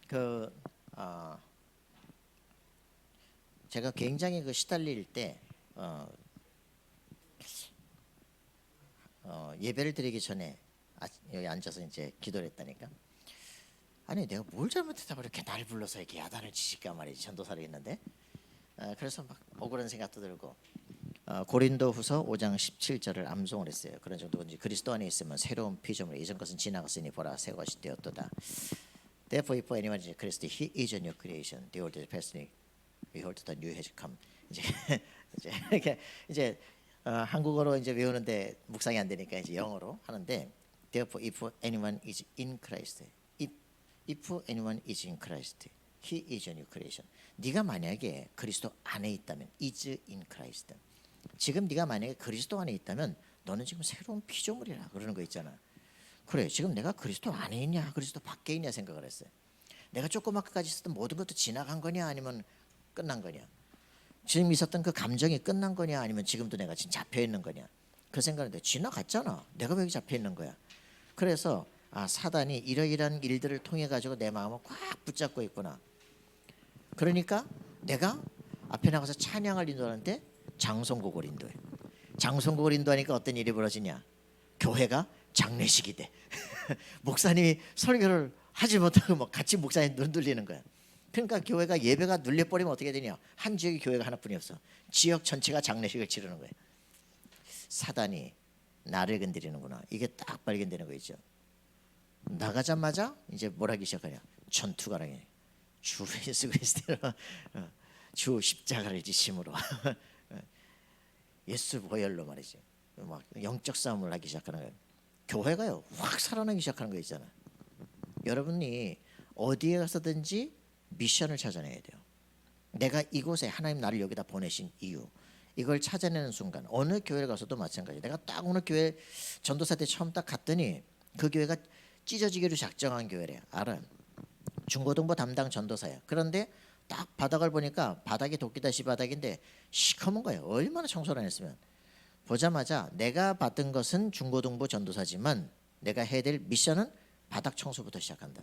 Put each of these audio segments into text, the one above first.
그 어, 제가 굉장히 그 시달릴 때 예배를 드리기 전에 여기 앉아서 이제 기도를 했다니까. 아니 내가 뭘 잘못했다고 이렇게 날 불러서 이렇게 야단을 치실까 말이지, 전도사를 했는데. 그래서 막 억울한 생각도 들고, 고린도후서 5장 17절을 암송을 했어요. 그런 정도인지, 그리스도 안에 있으면 새로운 피조물, 예전 것은 지나갔으니 보라 새 것이 되었도다. Therefore, if anyone is in Christ, he is a new creation. The old is past, behold, the new has come. 이제 이제 한국어로 이제 외우는데 묵상이 안 되니까 이제 영어로 하는데, Therefore, if anyone is in Christ, if anyone is in Christ, he is a new creation. 네가 만약에 그리스도 안에 있다면, is in Christ. 지금 네가 만약에 그리스도 안에 있다면 너는 지금 새로운 피조물이라 그러는 거 있잖아. 그래, 지금 내가 그리스도 안에 있냐 그리스도 밖에 있냐 생각을 했어요. 내가 조그맣게까지 있었던 모든 것도 지나간 거냐 아니면 끝난 거냐, 지금 있었던 그 감정이 끝난 거냐 아니면 지금도 내가 지금 잡혀 있는 거냐, 그 생각인데 지나갔잖아. 내가 왜 여기 잡혀 있는 거야. 그래서 사단이 이러이러한 일들을 통해 가지고 내 마음을 꽉 붙잡고 있구나. 그러니까 내가 앞에 나가서 찬양을 인도하는데 장송곡을 인도해. 장송곡을 인도하니까 어떤 일이 벌어지냐, 교회가 장례식이 돼. 목사님이 설교를 하지 못하고 뭐 같이 목사님 눈 돌리는 거야. 그러니까 교회가, 예배가 눌려버리면 어떻게 되냐, 한 지역에 교회가 하나뿐이 없어. 지역 전체가 장례식을 치르는 거예요. 사단이 나를 건드리는구나, 이게 딱 발견되는 거 있죠. 나가자마자 이제 뭘 하기 시작하냐, 전투가랑이 주 예수 그리스도로 주 십자가를 지심으로 예수 보혈로 말이지, 막 영적 싸움을 하기 시작하는 거예요. 교회가요 확 살아나기 시작하는 거 있잖아. 여러분이 어디에 가서든지 미션을 찾아내야 돼요. 내가 이곳에 하나님 나를 여기다 보내신 이유, 이걸 찾아내는 순간 어느 교회를 가서도 마찬가지. 내가 딱 어느 교회 전도사 때 처음 딱 갔더니 그 교회가 찢어지기로 작정한 교회래. 알아. 중고등부 담당 전도사야. 그런데 딱 바닥을 보니까 바닥이 도끼다시 바닥인데 시커먼 거예요. 얼마나 청소를 안 했으면. 보자마자 내가 받은 것은 중고등부 전도사지만 내가 해야 될 미션은 바닥 청소부터 시작한다.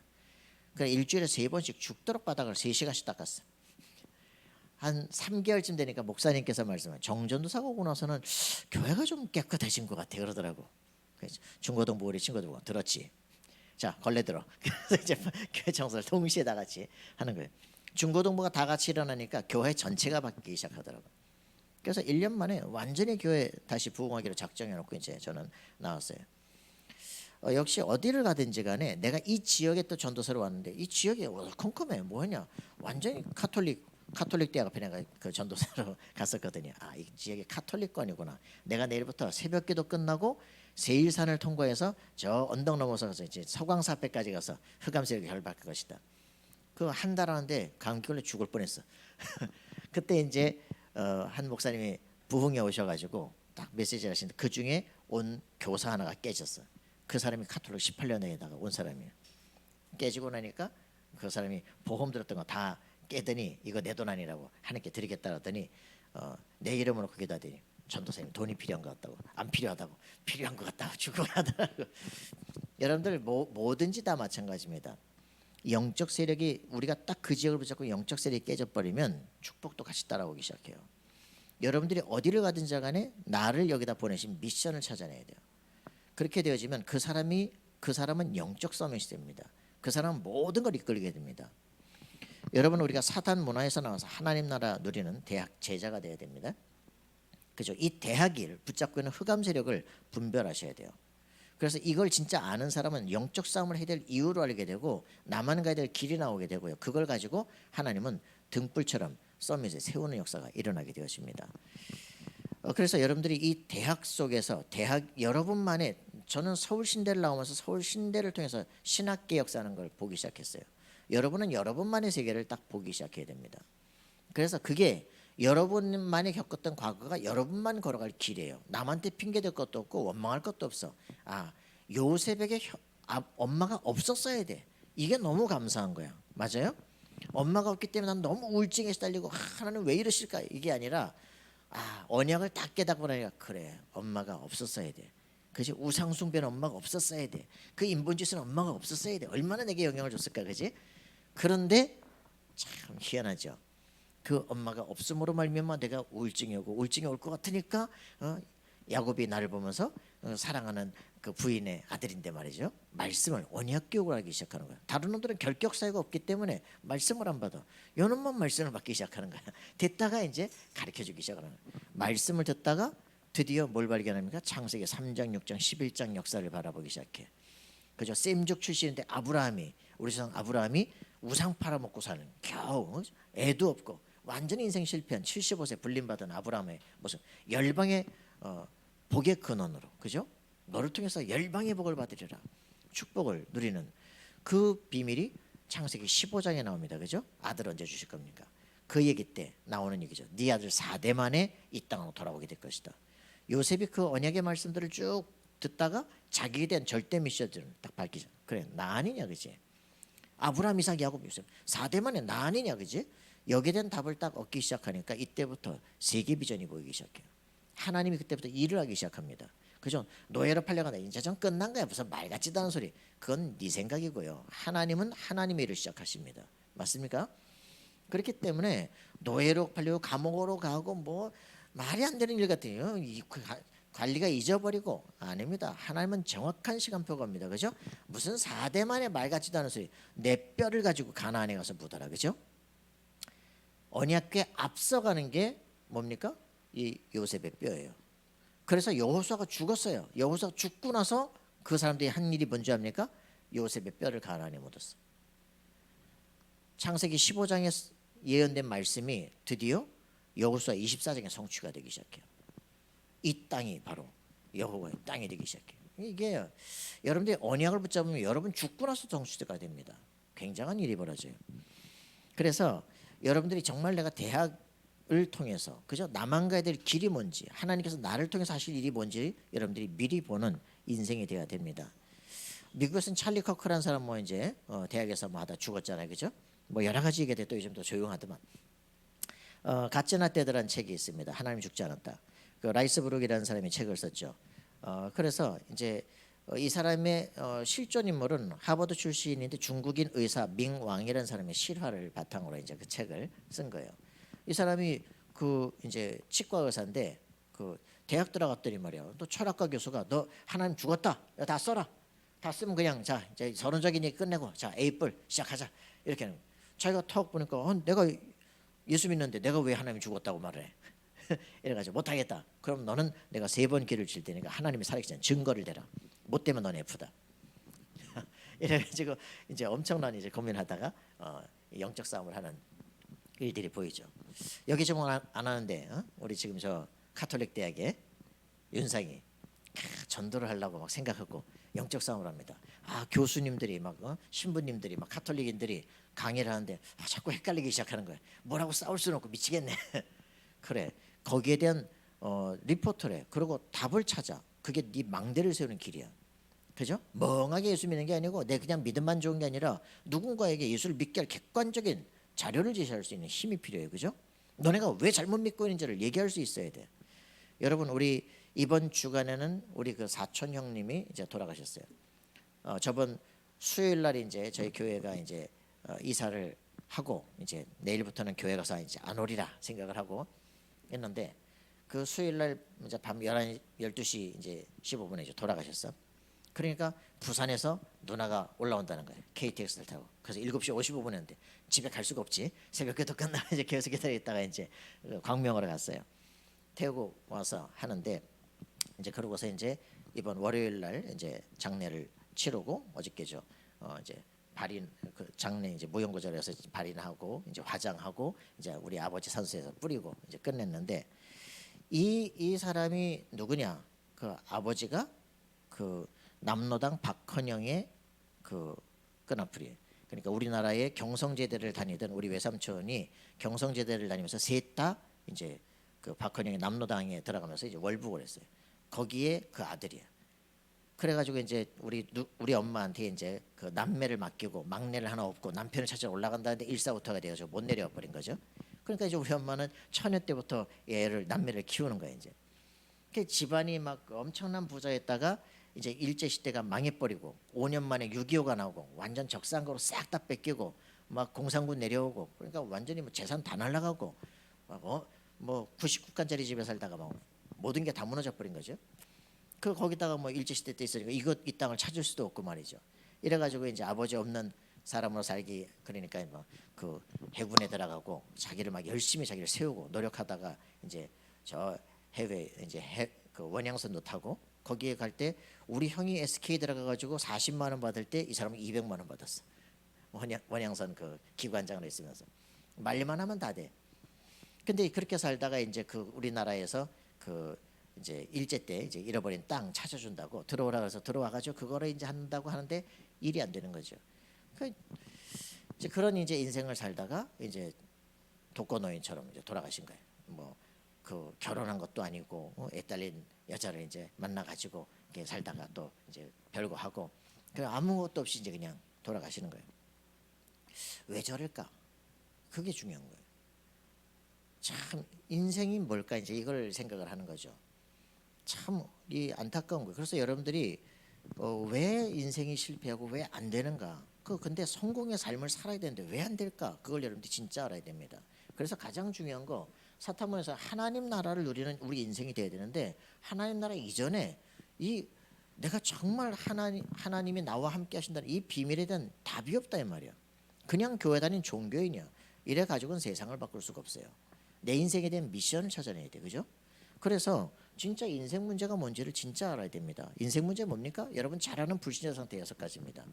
그래, 일주일에 3번씩 죽도록 바닥을 3시간씩 닦았어. 한 3개월쯤 되니까 목사님께서 말씀하세요. 정전도사가 오고 나서는 교회가 좀 깨끗해진 것 같아 그러더라고. 그래서 중고등부 우리 친구들 보고, 들었지? 자, 걸레 들어. 그래서 이제 교회 청소를 동시에 다 같이 하는 거예요. 중고등부가 다 같이 일어나니까 교회 전체가 바뀌기 시작하더라고. 그래서 1년 만에 완전히 교회 다시 부흥하기로 작정해놓고 이제 저는 나왔어요. 역시 어디를 가든지 간에 내가 이 지역에 또 전도사로 왔는데 이 지역이 컴컴해. 뭐냐, 완전히 카톨릭 대학 앞에 내가 그 전도사로 갔었거든요. 이 지역이 카톨릭권이구나. 내가 내일부터 새벽기도 끝나고 세일산을 통과해서 저 언덕 넘어서 가서 이제 서광사 앞에까지 가서 흑암세력에 결박할 것이다. 그 한 달 하는데 감기 걸려 죽을 뻔했어. 그때 이제 한 목사님이 부흥에 오셔가지고 딱 메시지를 하시는데 그 중에 온 교사 하나가 깨졌어. 그 사람이 카톨릭 18년에다가 온 사람이에요. 깨지고 나니까 그 사람이 보험 들었던 거 다 깨더니 이거 내 돈 아니라고 하나님께 드리겠다 그랬더니 내 이름으로 거기다 대니 전도사님 돈이 필요한 것 같다고, 안 필요하다고, 필요한 것 같다고 주고 하더라고. 여러분들 뭐든지 다 마찬가지입니다. 영적 세력이, 우리가 딱 그 지역을 붙잡고 영적 세력이 깨져버리면 축복도 같이 따라오기 시작해요. 여러분들이 어디를 가든지 간에 나를 여기다 보내신 미션을 찾아내야 돼요. 그렇게 되어지면 그 사람은 영적 서밋이 됩니다. 그 사람은 모든 걸 이끌게 됩니다. 여러분, 우리가 사단 문화에서 나와서 하나님 나라 누리는 대학 제자가 돼야 됩니다. 그죠? 이 대학을 붙잡고 있는 흑암 세력을 분별하셔야 돼요. 그래서 이걸 진짜 아는 사람은 영적 싸움을 해야 될 이유를 알게 되고 나만 가야 될 길이 나오게 되고요. 그걸 가지고 하나님은 등불처럼 서밋에 세우는 역사가 일어나게 되어집니다. 그래서 여러분들이 이 대학 속에서 여러분만의, 저는 서울신대를 나오면서 서울신대를 통해서 신학계 역사하는 걸 보기 시작했어요. 여러분은 여러분만의 세계를 딱 보기 시작해야 됩니다. 그래서 그게 여러분만이 겪었던 과거가 여러분만 걸어갈 길이에요. 남한테 핑계댈 것도 없고 원망할 것도 없어. 요셉에게 엄마가 없었어야 돼. 이게 너무 감사한 거야. 맞아요? 엄마가 없기 때문에 난 너무 우울증에 시달리고 하나님 왜 이러실까, 이게 아니라 언약을 딱 깨닫고 나니까 그래, 엄마가 없었어야 돼. 그지? 우상 숭배는 엄마가 없었어야 돼. 그 인본짓은 엄마가 없었어야 돼. 얼마나 내게 영향을 줬을까, 그지? 그런데 참 희한하죠. 그 엄마가 없음으로 말미암아 내가 우울증이 오고 우울증이 올 것 같으니까 야곱이 나를 보면서 사랑하는 그 부인의 아들인데 말이죠. 말씀을 언약 교육을 하기 시작하는 거야. 다른 놈들은 결격 사유가 없기 때문에 말씀을 안 받아. 요놈만 말씀을 받기 시작하는 거야. 듣다가 이제 가르쳐주기 시작하는 거야. 말씀을 듣다가 드디어 뭘 발견합니까? 창세기 3장, 6장, 11장 역사를 바라보기 시작해. 그죠? 셈족 출신인데 아브라함이 우리 세상 아브라함이 우상 팔아먹고 사는 겨우 애도 없고 완전히 인생 실패한 75세 불림받은 아브라함의 모습 열방의 복의 근원으로 그죠? 너를 통해서 열방의 복을 받으리라 축복을 누리는 그 비밀이 창세기 15장에 나옵니다. 그죠? 아들 언제 주실 겁니까? 그 얘기 때 나오는 얘기죠. 네 아들 4대 만에 이 땅으로 돌아오게 될 것이다. 요셉이 그 언약의 말씀들을 쭉 듣다가 자기에 대한 절대 미션들을 딱 밝히죠. 그래 나 아니냐 그지? 아브라함, 이삭, 야곱, 요셉 4대 만에 나 아니냐 그지? 여기에 대한 답을 딱 얻기 시작하니까 이때부터 세계 비전이 보이기 시작해요. 하나님이 그때부터 일을 하기 시작합니다. 그죠? 노예로 팔려간다. 이제 전 끝난 거야. 무슨 말 같지도 않은 소리. 그건 네 생각이고요. 하나님은 하나님의 일을 시작하십니다. 맞습니까? 그렇기 때문에 노예로 팔려 감옥으로 가고 뭐 말이 안 되는 일 같아요. 관리가 잊어버리고 아닙니다. 하나님은 정확한 시간표 겁니다. 그죠? 무슨 4대 만에 말 같지도 않은 소리. 내 뼈를 가지고 가나안에 가서 묻어라. 그죠? 언약궤 앞서가는 게 뭡니까? 이 요셉의 뼈예요. 그래서 여호수아가 죽었어요. 여호수아가 죽고 나서 그 사람들이 한 일이 뭔지 압니까? 요셉의 뼈를 가나안에 묻었어요. 창세기 15장에 예언된 말씀이 드디어 여호수아 24장에 성취가 되기 시작해요. 이 땅이 바로 여호와의 땅이 되기 시작해요. 이게 여러분들이 언약을 붙잡으면 여러분 죽고 나서 성취가 됩니다. 굉장한 일이 벌어져요. 그래서 여러분들이 정말 내가 대학을 통해서 그죠? 나만 가야 될 길이 뭔지 하나님께서 나를 통해서 하실 일이 뭔지 여러분들이 미리 보는 인생이 돼야 됩니다. 미국에서는 찰리 커크라는 사람 뭐 이제 대학에서 뭐 하다 죽었잖아요, 그죠? 뭐 여러 가지 얘기가 또 요즘 또 조용하더만. 가짜나 때들한 책이 있습니다. 하나님 죽지 않았다. 그 라이스 브룩이라는 사람이 책을 썼죠. 그래서 이제 이 사람의 실존 인물은 하버드 출신인데 중국인 의사 밍왕이라는 사람의 실화를 바탕으로 이제 그 책을 쓴 거예요. 이 사람이 그 이제 치과 의사인데 그 대학 들어갔더니 말이야. 또 철학과 교수가 너 하나님 죽었다. 야, 다 써라. 다 쓰면 그냥 자 이제 서론적인 얘기 끝내고 자 A뿔 시작하자 이렇게 하는 거예요. 자기가 턱 보니까 내가 예수 믿는데 내가 왜 하나님 죽었다고 말해? 이래가지고 못하겠다. 그럼 너는 내가 3번 기를 칠 테니까 하나님이 살아계시 전에 증거를 대라. 못 되면 넌 F다. 이래가지고 이제 엄청난 이제 고민하다가 영적 싸움을 하는 일들이 보이죠. 여기 지금 안 하는데 우리 지금 저 카톨릭 대학에 윤상이 전도를 하려고 막 생각하고 영적 싸움을 합니다. 교수님들이 막 신부님들이 막 카톨릭인들이 강의를 하는데 자꾸 헷갈리기 시작하는 거예요. 뭐라고 싸울 수는 없고 미치겠네. 그래 거기에 대한 리포트래. 그리고 답을 찾아. 그게 네 망대를 세우는 길이야. 그죠? 멍하게 예수 믿는 게 아니고 내 그냥 믿음만 좋은 게 아니라 누군가에게 예수를 믿게 할 객관적인 자료를 제시할 수 있는 힘이 필요해요. 그죠? 너네가 왜 잘못 믿고 있는지를 얘기할 수 있어야 돼. 여러분 우리 이번 주간에는 우리 그 사촌 형님이 이제 돌아가셨어요. 저번 수요일 날 이제 저희 교회가 이제 이사를 하고 이제 내일부터는 교회 가서 이제 안 오리라 생각을 하고 했는데 그 수요일 날 이제 밤 11시 12시 이제 15분에 이제 돌아가셨어. 그러니까 부산에서 누나가 올라온다는 거예요. KTX를 타고. 그래서 7시 55분이었는데 집에 갈 수가 없지. 새벽에도 끝나 이제 계속 기다리다가 이제 광명으로 갔어요. 태우고 와서 하는데 이제 그러고서 이제 이번 월요일 날 이제 장례를 치르고 어저께죠. 이제 발인 그 장례 이제 무용고절에서 발인하고 이제 화장하고 이제 우리 아버지 산소에서 뿌리고 이제 끝냈는데 이 사람이 누구냐? 그 아버지가 그 남로당 박헌영의 그 끈아풀이에요. 그러니까 우리나라의 경성제대를 다니던 우리 외삼촌이 경성제대를 다니면서 셋 다 이제 그 박헌영의 남로당에 들어가면서 이제 월북을 했어요. 거기에 그 아들이야. 그래가지고 이제 우리 엄마한테 이제 그 남매를 맡기고 막내를 하나 없고 남편을 찾아 올라간다는데 일사후퇴가 돼가지고 못 내려와 버린 거죠. 그러니까 이제 우리 엄마는 처녀 때부터 얘를 남매를 키우는 거야 이제. 그 집안이 막 엄청난 부자였다가 이제 일제 시대가 망해버리고 5년 만에 6.25가 나오고 완전 적산거로 싹 다 뺏기고 막 공산군 내려오고 그러니까 완전히 뭐 재산 다 날라가고 뭐 99칸짜리 집에 살다가 막 모든 게 다 무너져 버린 거죠. 그 거기다가 뭐 일제 시대 때 있으니까 이 땅을 찾을 수도 없고 말이죠. 이래가지고 이제 아버지 없는 사람으로 살기 그러니까 뭐 그 해군에 들어가고 자기를 막 열심히 자기를 세우고 노력하다가 이제 저 해외 이제 그 원양선도 타고 거기에 갈 때 우리 형이 SK 들어가가지고 40만 원 받을 때 이 사람은 200만 원 받았어. 원양선 그 기관장으로 있으면서 말만 하면 다 돼. 근데 그렇게 살다가 이제 그 우리나라에서 그 이제 일제 때 이제 잃어버린 땅 찾아준다고 들어오라 그래서 들어와가지고 그거를 이제 한다고 하는데 일이 안 되는 거죠. 그 이제 그런 이제 인생을 살다가 이제 독거노인처럼 이제 돌아가신 거예요. 뭐 그 결혼한 것도 아니고 애 딸린 여자를 이제 만나가지고 이렇게 살다가 또 이제 별거 하고 그 아무것도 없이 이제 그냥 돌아가시는 거예요. 왜 저럴까? 그게 중요한 거예요. 참 인생이 뭘까 이제 이걸 생각을 하는 거죠. 참 이 안타까운 거예요. 그래서 여러분들이 왜 인생이 실패하고 왜 안 되는가? 근데 성공의 삶을 살아야 되는데 왜 안 될까? 그걸 여러분들이 진짜 알아야 됩니다. 그래서 가장 중요한 거 사탄문에서 하나님 나라를 누리는 우리 인생이 돼야 되는데 하나님 나라 이전에 이 내가 정말 하나님이 나와 함께 하신다는 이 비밀에 대한 답이 없다 이 말이야. 그냥 교회 다닌 종교인이야. 이래 가지고는 세상을 바꿀 수가 없어요. 내 인생에 대한 미션을 찾아내야 돼, 그죠? 그래서 진짜 인생 문제가 뭔지를 진짜 알아야 됩니다. 인생 문제 뭡니까? 여러분 잘 아는 불신자 상태 6가지입니다.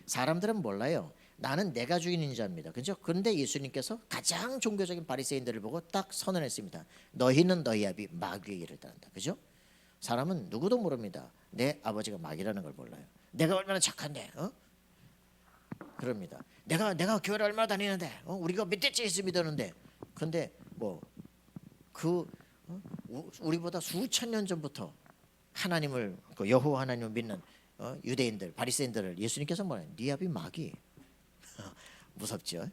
사람들은 몰라요. 나는 내가 주인인 자입니다. 그죠? 그런데 예수님께서 가장 종교적인 바리새인들을 보고 딱 선언했습니다. 너희는 너희 아비 마귀의 일을 따른다. 그죠? 사람은 누구도 모릅니다. 내 아버지가 마귀라는 걸 몰라요. 내가 얼마나 착한데, 그럽니다. 내가 교회를 얼마나 다니는데, 우리가 몇 대째 예수 믿었는데, 근데 뭐 우리보다 수천 년 전부터 하나님을 그 여호와 하나님을 믿는 유대인들 바리새인들을 예수님께서 뭐래요? 네 아비 마귀. 무섭죠.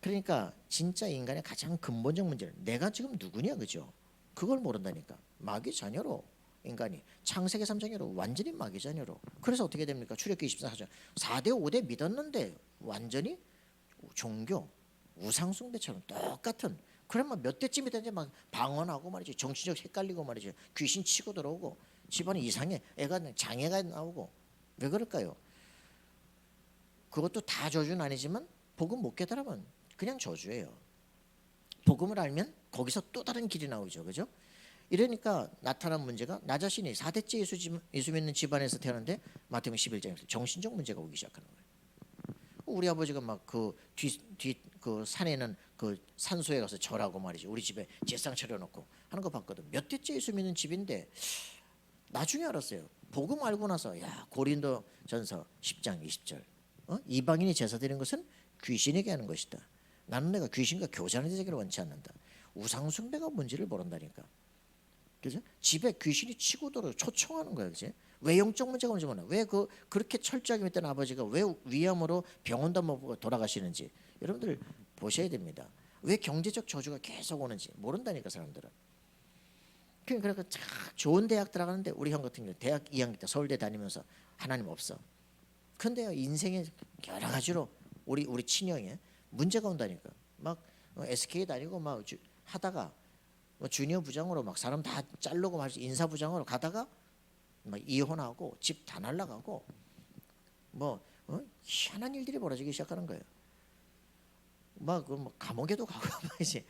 그러니까 진짜 인간의 가장 근본적 문제는 내가 지금 누구냐, 그죠? 그걸 모른다니까. 마귀 자녀로 인간이 창세기 3장으로 완전히 마귀 자녀로. 그래서 어떻게 됩니까? 출애굽기 24장 4대 5대 믿었는데 완전히 종교 우상 숭배처럼 똑같은. 그러면 몇 대쯤이 되는지 막 방언하고 말이지, 정신적 헷갈리고 말이지, 귀신 치고 들어오고 집안이 이상해, 애가 장애가 나오고. 왜 그럴까요? 그것도 다 저주는 아니지만 복음 못 깨달으면 그냥 저주예요. 복음을 알면 거기서 또 다른 길이 나오죠, 그죠? 이러니까 나타난 문제가 나 자신이 4대째 예수 믿는 집안에서 태어났는데 마태복음 11장에서 정신적 문제가 오기 시작하는 거예요. 우리 아버지가 막 그 뒤 그 산에는 그 산소에 가서 절하고 말이지, 우리 집에 제상 차려놓고 하는 거 봤거든. 몇 대째 예수 믿는 집인데 나중에 알았어요. 복음 알고 나서 야, 고린도전서 10장 20절 이방인이 제사 드리는 것은 귀신에게 하는 것이다. 나는 내가 귀신과 교제하는 자에게 원치 않는다. 우상 숭배가 뭔지를 모른다니까. 그죠? 집에 귀신이 치고 들어 초청하는 거야, 그지? 왜 영적 문제가 뭔지 몰라. 왜 그렇게 철저하게 믿던 아버지가 왜 위암으로 병원도 못 보고 돌아가시는지 여러분들 보셔야 됩니다. 왜 경제적 저주가 계속 오는지 모른다니까 사람들은. 그러니까 참 좋은 대학 들어가는데 우리 형 같은 경우 대학 2학년 때 서울대 다니면서 하나님 없어. 근데요 인생에 여러 가지로 우리 친형에 문제가 온다니까. 막 SK 다니고 막 하다가 주니어 부장으로 막 사람 다 자르고 말이지, 인사 부장으로 가다가 막 이혼하고 집 다 날라가고 뭐 희한한 일들이 벌어지기 시작하는 거예요. 막 감옥에도 가고 말이지.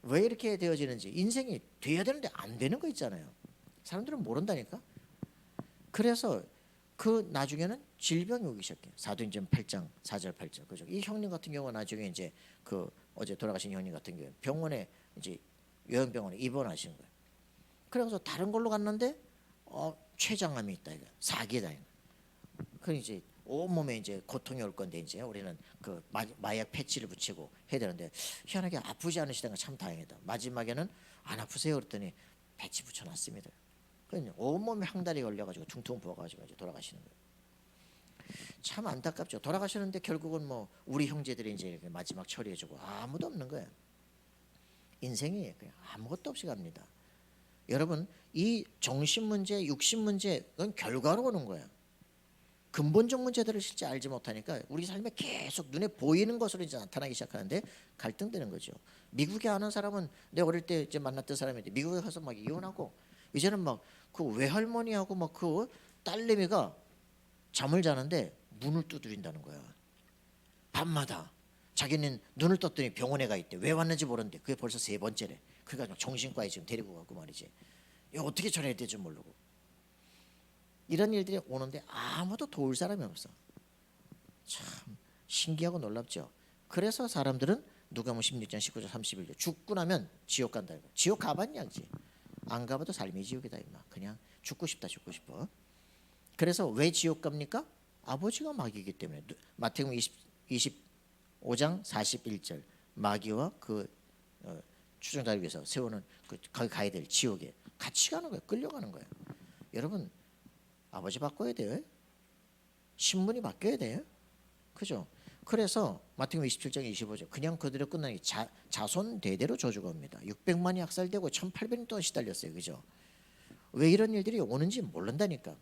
왜 이렇게 되어지는지, 인생이 돼야 되는데 안 되는 거 있잖아요. 사람들은 모른다니까. 그래서 그 나중에는 질병이 오기 시작해. 사도행전 8장 4절 8절 그죠? 이 형님 같은 경우는 나중에 이제 그 어제 돌아가신 형님 같은 경우 병원에 이제 요양병원에 입원하신 거예요. 그래서 다른 걸로 갔는데 췌장암이 있다 이거, 사기다 이거. 그 이제 온몸에 이제 고통이 올 건데 이제 우리는 그 마약 패치를 붙이고 해야 되는데 희한하게 아프지 않으시다가 참 다행이다. 마지막에는 안 아프세요 그랬더니 패치 붙여놨습니다. 그 온몸에 항다리 걸려가지고 퉁퉁 부어가지고 이제 돌아가시는 거예요. 참 안타깝죠. 돌아가시는데 결국은 뭐 우리 형제들이 이제 마지막 처리해주고 아무도 없는 거예요. 인생이 그냥 아무것도 없이 갑니다. 여러분 이 정신 문제, 육신 문제는 결과로 오는 거야. 근본적 문제들을 실제 알지 못하니까 우리 삶에 계속 눈에 보이는 것으로 이제 나타나기 시작하는데 갈등되는 거죠. 미국에 아는 사람은 내 어릴 때 이제 만났던 사람인데 미국에 가서 막 이혼하고 이제는 막 그 외할머니하고 막 그 딸내미가 잠을 자는데 문을 두드린다는 거야. 밤마다 자기는 눈을 떴더니 병원에 가 있대. 왜 왔는지 모르는데 그게 벌써 세 번째래. 그러니까 정신과에 지금 데리고 가고 말이지. 이거 어떻게 처리해야 될지 모르고. 이런 일들이 오는데 아무도 도울 사람이 없어. 참 신기하고 놀랍죠. 그래서 사람들은 누가복음 16장 19절 31절 죽고 나면 지옥 간다. 지옥 가봤냐 그지? 안 가봐도 삶이 지옥이다 임마. 그냥 죽고 싶다 죽고 싶어. 그래서 왜 지옥 갑니까? 아버지가 마귀이기 때문에. 마태복음 25장 41절 마귀와 그 추종자를 위해서 세우는 거기 가야 될 지옥에 같이 가는 거예요. 끌려가는 거예요. 여러분 아버지 바꿔야 돼요. 신분이 바뀌어야 돼요. 그죠? 그래서 마태복음 27장 25절 그냥 그대로 끝나니 자손 대대로 저주가 옵니다. 600만이 학살되고 1800년 동안 시달렸어요. 그죠? 왜 이런 일들이 오는지 모른다니까.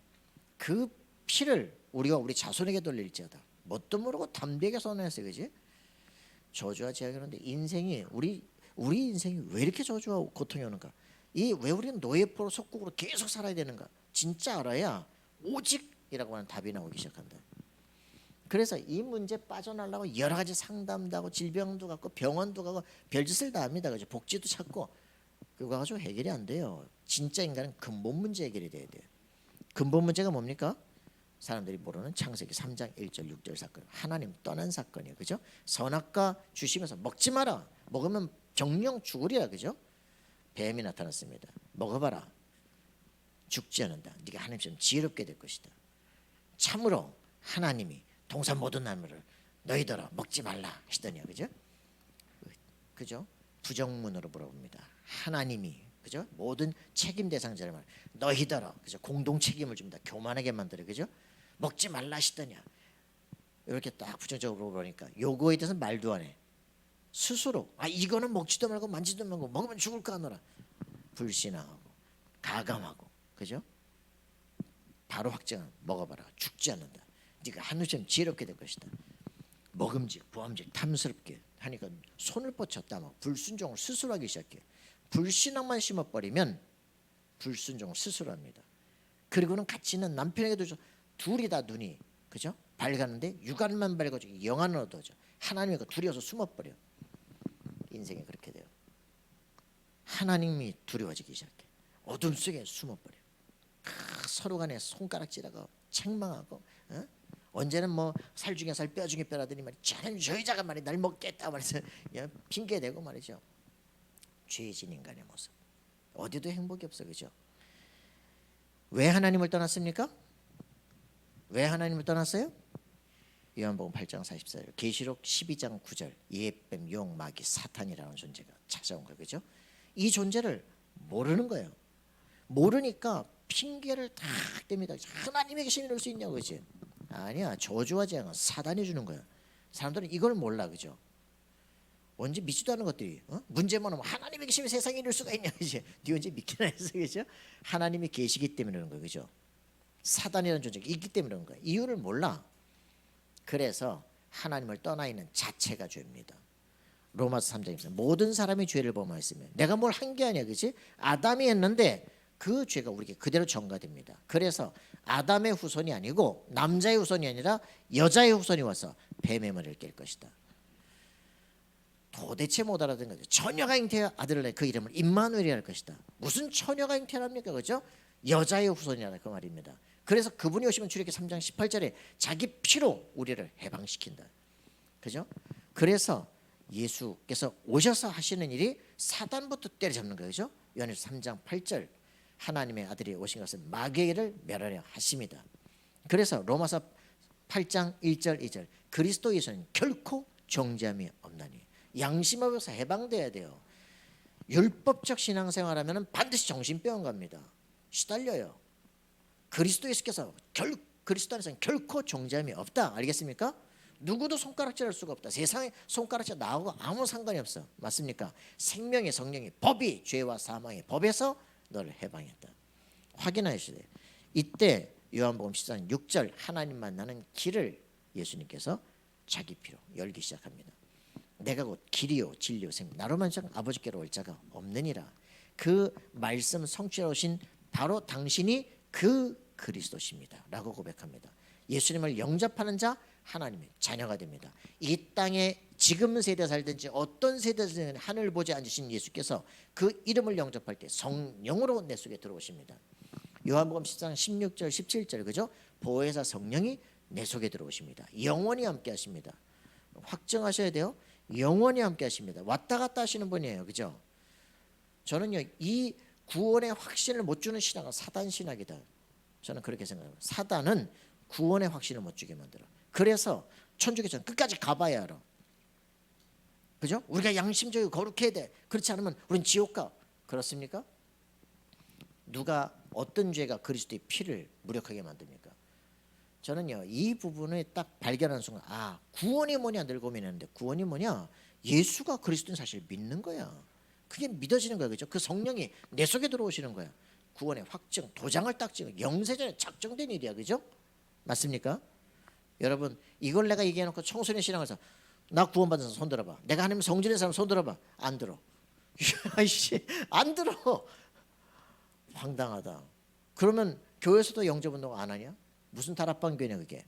그 피를 우리가 우리 자손에게 돌릴지어다. 뭣도 모르고 담대하게 선언했어요. 그지? 저주와 재앙이 오는데 인생이 우리 인생이 왜 이렇게 저주와 고통이 오는가? 왜 우리는 노예포로 속국으로 계속 살아야 되는가? 진짜 알아야 오직이라고 하는 답이 나오기 시작한다. 그래서 이 문제 빠져나가려고 여러 가지 상담도 하고 질병도 갖고 병원도 가고 별짓을 다 합니다. 그죠? 복지도 찾고 그거 가지고 해결이 안 돼요. 진짜 인간은 근본 문제 해결이 돼야 돼요. 근본 문제가 뭡니까? 사람들이 모르는 창세기 3장 1절 6절 사건. 하나님 떠난 사건이에요. 그죠? 선악과 주시면서 먹지 마라. 먹으면 정령 죽으리라. 그죠? 뱀이 나타났습니다. 먹어봐라. 죽지 않는다. 네가 하나님처럼 지혜롭게 될 것이다. 참으로 하나님이 동산 모든 나무를 너희더러 먹지 말라 하시더니요. 그죠? 그죠? 부정문으로 물어봅니다. 하나님이 그죠? 모든 책임 대상자를 말 너희더러 그죠? 공동 책임을 줍니다. 교만하게 만들어. 그죠? 먹지 말라 하시더냐. 이렇게 딱 부정적으로 물어보니까 요거에 대해서 말도 안 해. 스스로 이거는 먹지도 말고 만지도 말고 먹으면 죽을까 하노라. 불신하고 가감하고 그죠? 바로 확정한 먹어봐라. 죽지 않는다. 네가 하늘처럼 지혜롭게 될 것이다. 먹음직, 부함직, 탐스럽게 하니까 손을 뻗쳤다. 막 불순종을 스스로 하기 시작해. 불신앙만 심어버리면 불순종을 스스로 합니다. 그리고는 같이 있는 남편에게도 둘이 다 눈이 그죠? 밝았는데 육안만 밝아지고 영안은 어두워져. 하나님과 둘이 어서 숨어버려. 인생이 그렇게 돼요. 하나님이 두려워지기 시작해. 어둠 속에 숨어버려. 서로 간에 손가락질하고 책망하고 언제는 뭐 살 중에 살 뼈 중에 뼈라더니 말이야. 저 여자가 말이야 날 먹겠다 말해서 핑계대고 말이죠. 죄진 인간의 모습. 어디도 행복이 없어. 그죠? 왜 하나님을 떠났습니까? 왜 하나님을 떠났어요? 요한복음 8장 44절, 계시록 12장 9절, 예뱀, 용, 마귀, 사탄이라는 존재가 찾아온 거예요. 그죠? 이 존재를 모르는 거예요. 모르니까 핑계를 다 댑니다. 하나님에게 신이 올 수 있냐고. 그지? 아니야. 저주와 재앙은 사단이 주는 거야. 사람들은 이걸 몰라. 그죠? 언제 믿지도 않은 것들이 문제만 오면 하나님의 계심이 세상에 이룰 수가 있냐. 그지? 네 언제 믿기나 해서. 그죠? 하나님이 계시기 때문에 그런 거예요. 그죠? 사단이라는 존재가 있기 때문에 그런 거야. 이유를 몰라. 그래서 하나님을 떠나 있는 자체가 죄입니다. 로마서 3장에 모든 사람이 죄를 범하였으며 내가 뭘 한 게 아니야. 그렇지? 아담이 했는데 그 죄가 우리에게 그대로 전가됩니다. 그래서 아담의 후손이 아니고 남자의 후손이 아니라 여자의 후손이 와서 뱀의 머리를 깰 것이다. 도대체 못 알아듣는 거죠. 처녀가 잉태의 아들을 낳아 그 이름을 임마누엘이라 할 것이다. 무슨 처녀가 잉태랍니까? 그죠? 여자의 후손이라 그 말입니다. 그래서 그분이 오시면 출애굽기 3장 18절에 자기 피로 우리를 해방시킨다. 그죠? 그래서 예수께서 오셔서 하시는 일이 사단부터 때려잡는 거예요. 그죠? 요한일서 3장 8절 하나님의 아들이 오신 것은 마귀를 멸하려 하십니다. 그래서 로마서 8장 1절 2절 그리스도 예수는 결코 정죄함이 없나니 양심 앞에서 해방돼야 돼요. 율법적 신앙생활하면 반드시 정신병원 갑니다. 시달려요. 그리스도 예수께서 그리스도 안에서는 결코 정죄함이 없다. 알겠습니까? 누구도 손가락질할 수가 없다. 세상에 손가락질 나하고 아무 상관이 없어. 맞습니까? 생명의 성령이 법이 죄와 사망의 법에서 너를 해방했다. 확인하셔야 돼요. 이때 요한복음 14장 6절 하나님 만나는 길을 예수님께서 자기 피로 열기 시작합니다. 내가 곧 길이요 진리요 생명 나로만 아버지께로 올 자가 없느니라. 그 말씀 성취하러 오신 바로 당신이 그 그리스도십니다 라고 고백합니다. 예수님을 영접하는 자 하나님의 자녀가 됩니다. 이 땅에 지금 세대 살든지 어떤 세대든 하늘 보좌에 앉으신 예수께서 그 이름을 영접할 때 성령으로 내 속에 들어오십니다. 요한복음 10장 16절 17절 그죠? 보혜사 성령이 내 속에 들어오십니다. 영원히 함께 하십니다. 확정하셔야 돼요. 영원히 함께 하십니다. 왔다 갔다 하시는 분이에요. 그죠? 저는요 이 구원의 확신을 못 주는 신앙은 사단 신학이다. 저는 그렇게 생각해요. 사단은 구원의 확신을 못 주게 만들어. 그래서 천주교처럼 끝까지 가봐야 알아. 그죠? 우리가 양심적이고 거룩해야 돼. 그렇지 않으면 우린 지옥 가. 그렇습니까? 누가 어떤 죄가 그리스도의 피를 무력하게 만듭니까? 저는요 이 부분을 딱 발견하는 순간 구원이 뭐냐 늘 고민했는데 구원이 뭐냐? 예수가 그리스도인 사실을 믿는 거야. 그게 믿어지는 거야. 그죠? 그 성령이 내 속에 들어오시는 거야. 구원의 확정, 도장을 딱 찍어 영세전에 작정된 일이야. 그죠? 맞습니까? 여러분 이걸 내가 얘기해놓고 청소년 신앙에서 나 구원받은 사람 손 들어봐. 내가 하나님 성전의 사람 손 들어봐. 안 들어. 아이씨 안 들어. 황당하다. 그러면 교회에서도 영접운동 안 하냐? 무슨 다락방 교회냐 그게.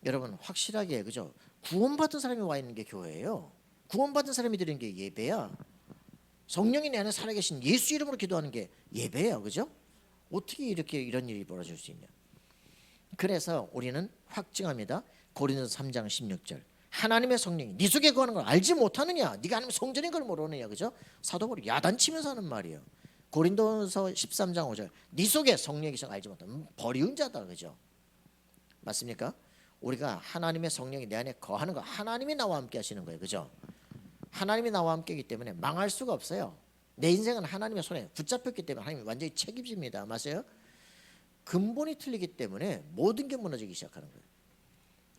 여러분 확실하게 그죠? 구원받은 사람이 와 있는 게 교회예요. 구원받은 사람이 드리는 게 예배야. 성령이 내 안에 살아계신 예수 이름으로 기도하는 게 예배예요. 그죠? 어떻게 이렇게 이런 일이 벌어질 수 있냐. 그래서 우리는 확증합니다. 고린도서 3장 16절 하나님의 성령이 네 속에 거하는 걸 알지 못하느냐. 네가 하나님의 성전인 걸 모르느냐. 그죠? 사도 바울이 야단치면서 하는 말이에요. 고린도서 13장 5절 네 속에 성령이 계신 걸 알지 못하면 버리운 자다. 그죠? 맞습니까? 우리가 하나님의 성령이 내 안에 거하는 거 하나님이 나와 함께 하시는 거예요. 그죠? 하나님이 나와 함께이기 때문에 망할 수가 없어요. 내 인생은 하나님의 손에 붙잡혔기 때문에 하나님이 완전히 책임집니다. 맞아요? 근본이 틀리기 때문에 모든 게 무너지기 시작하는 거예요.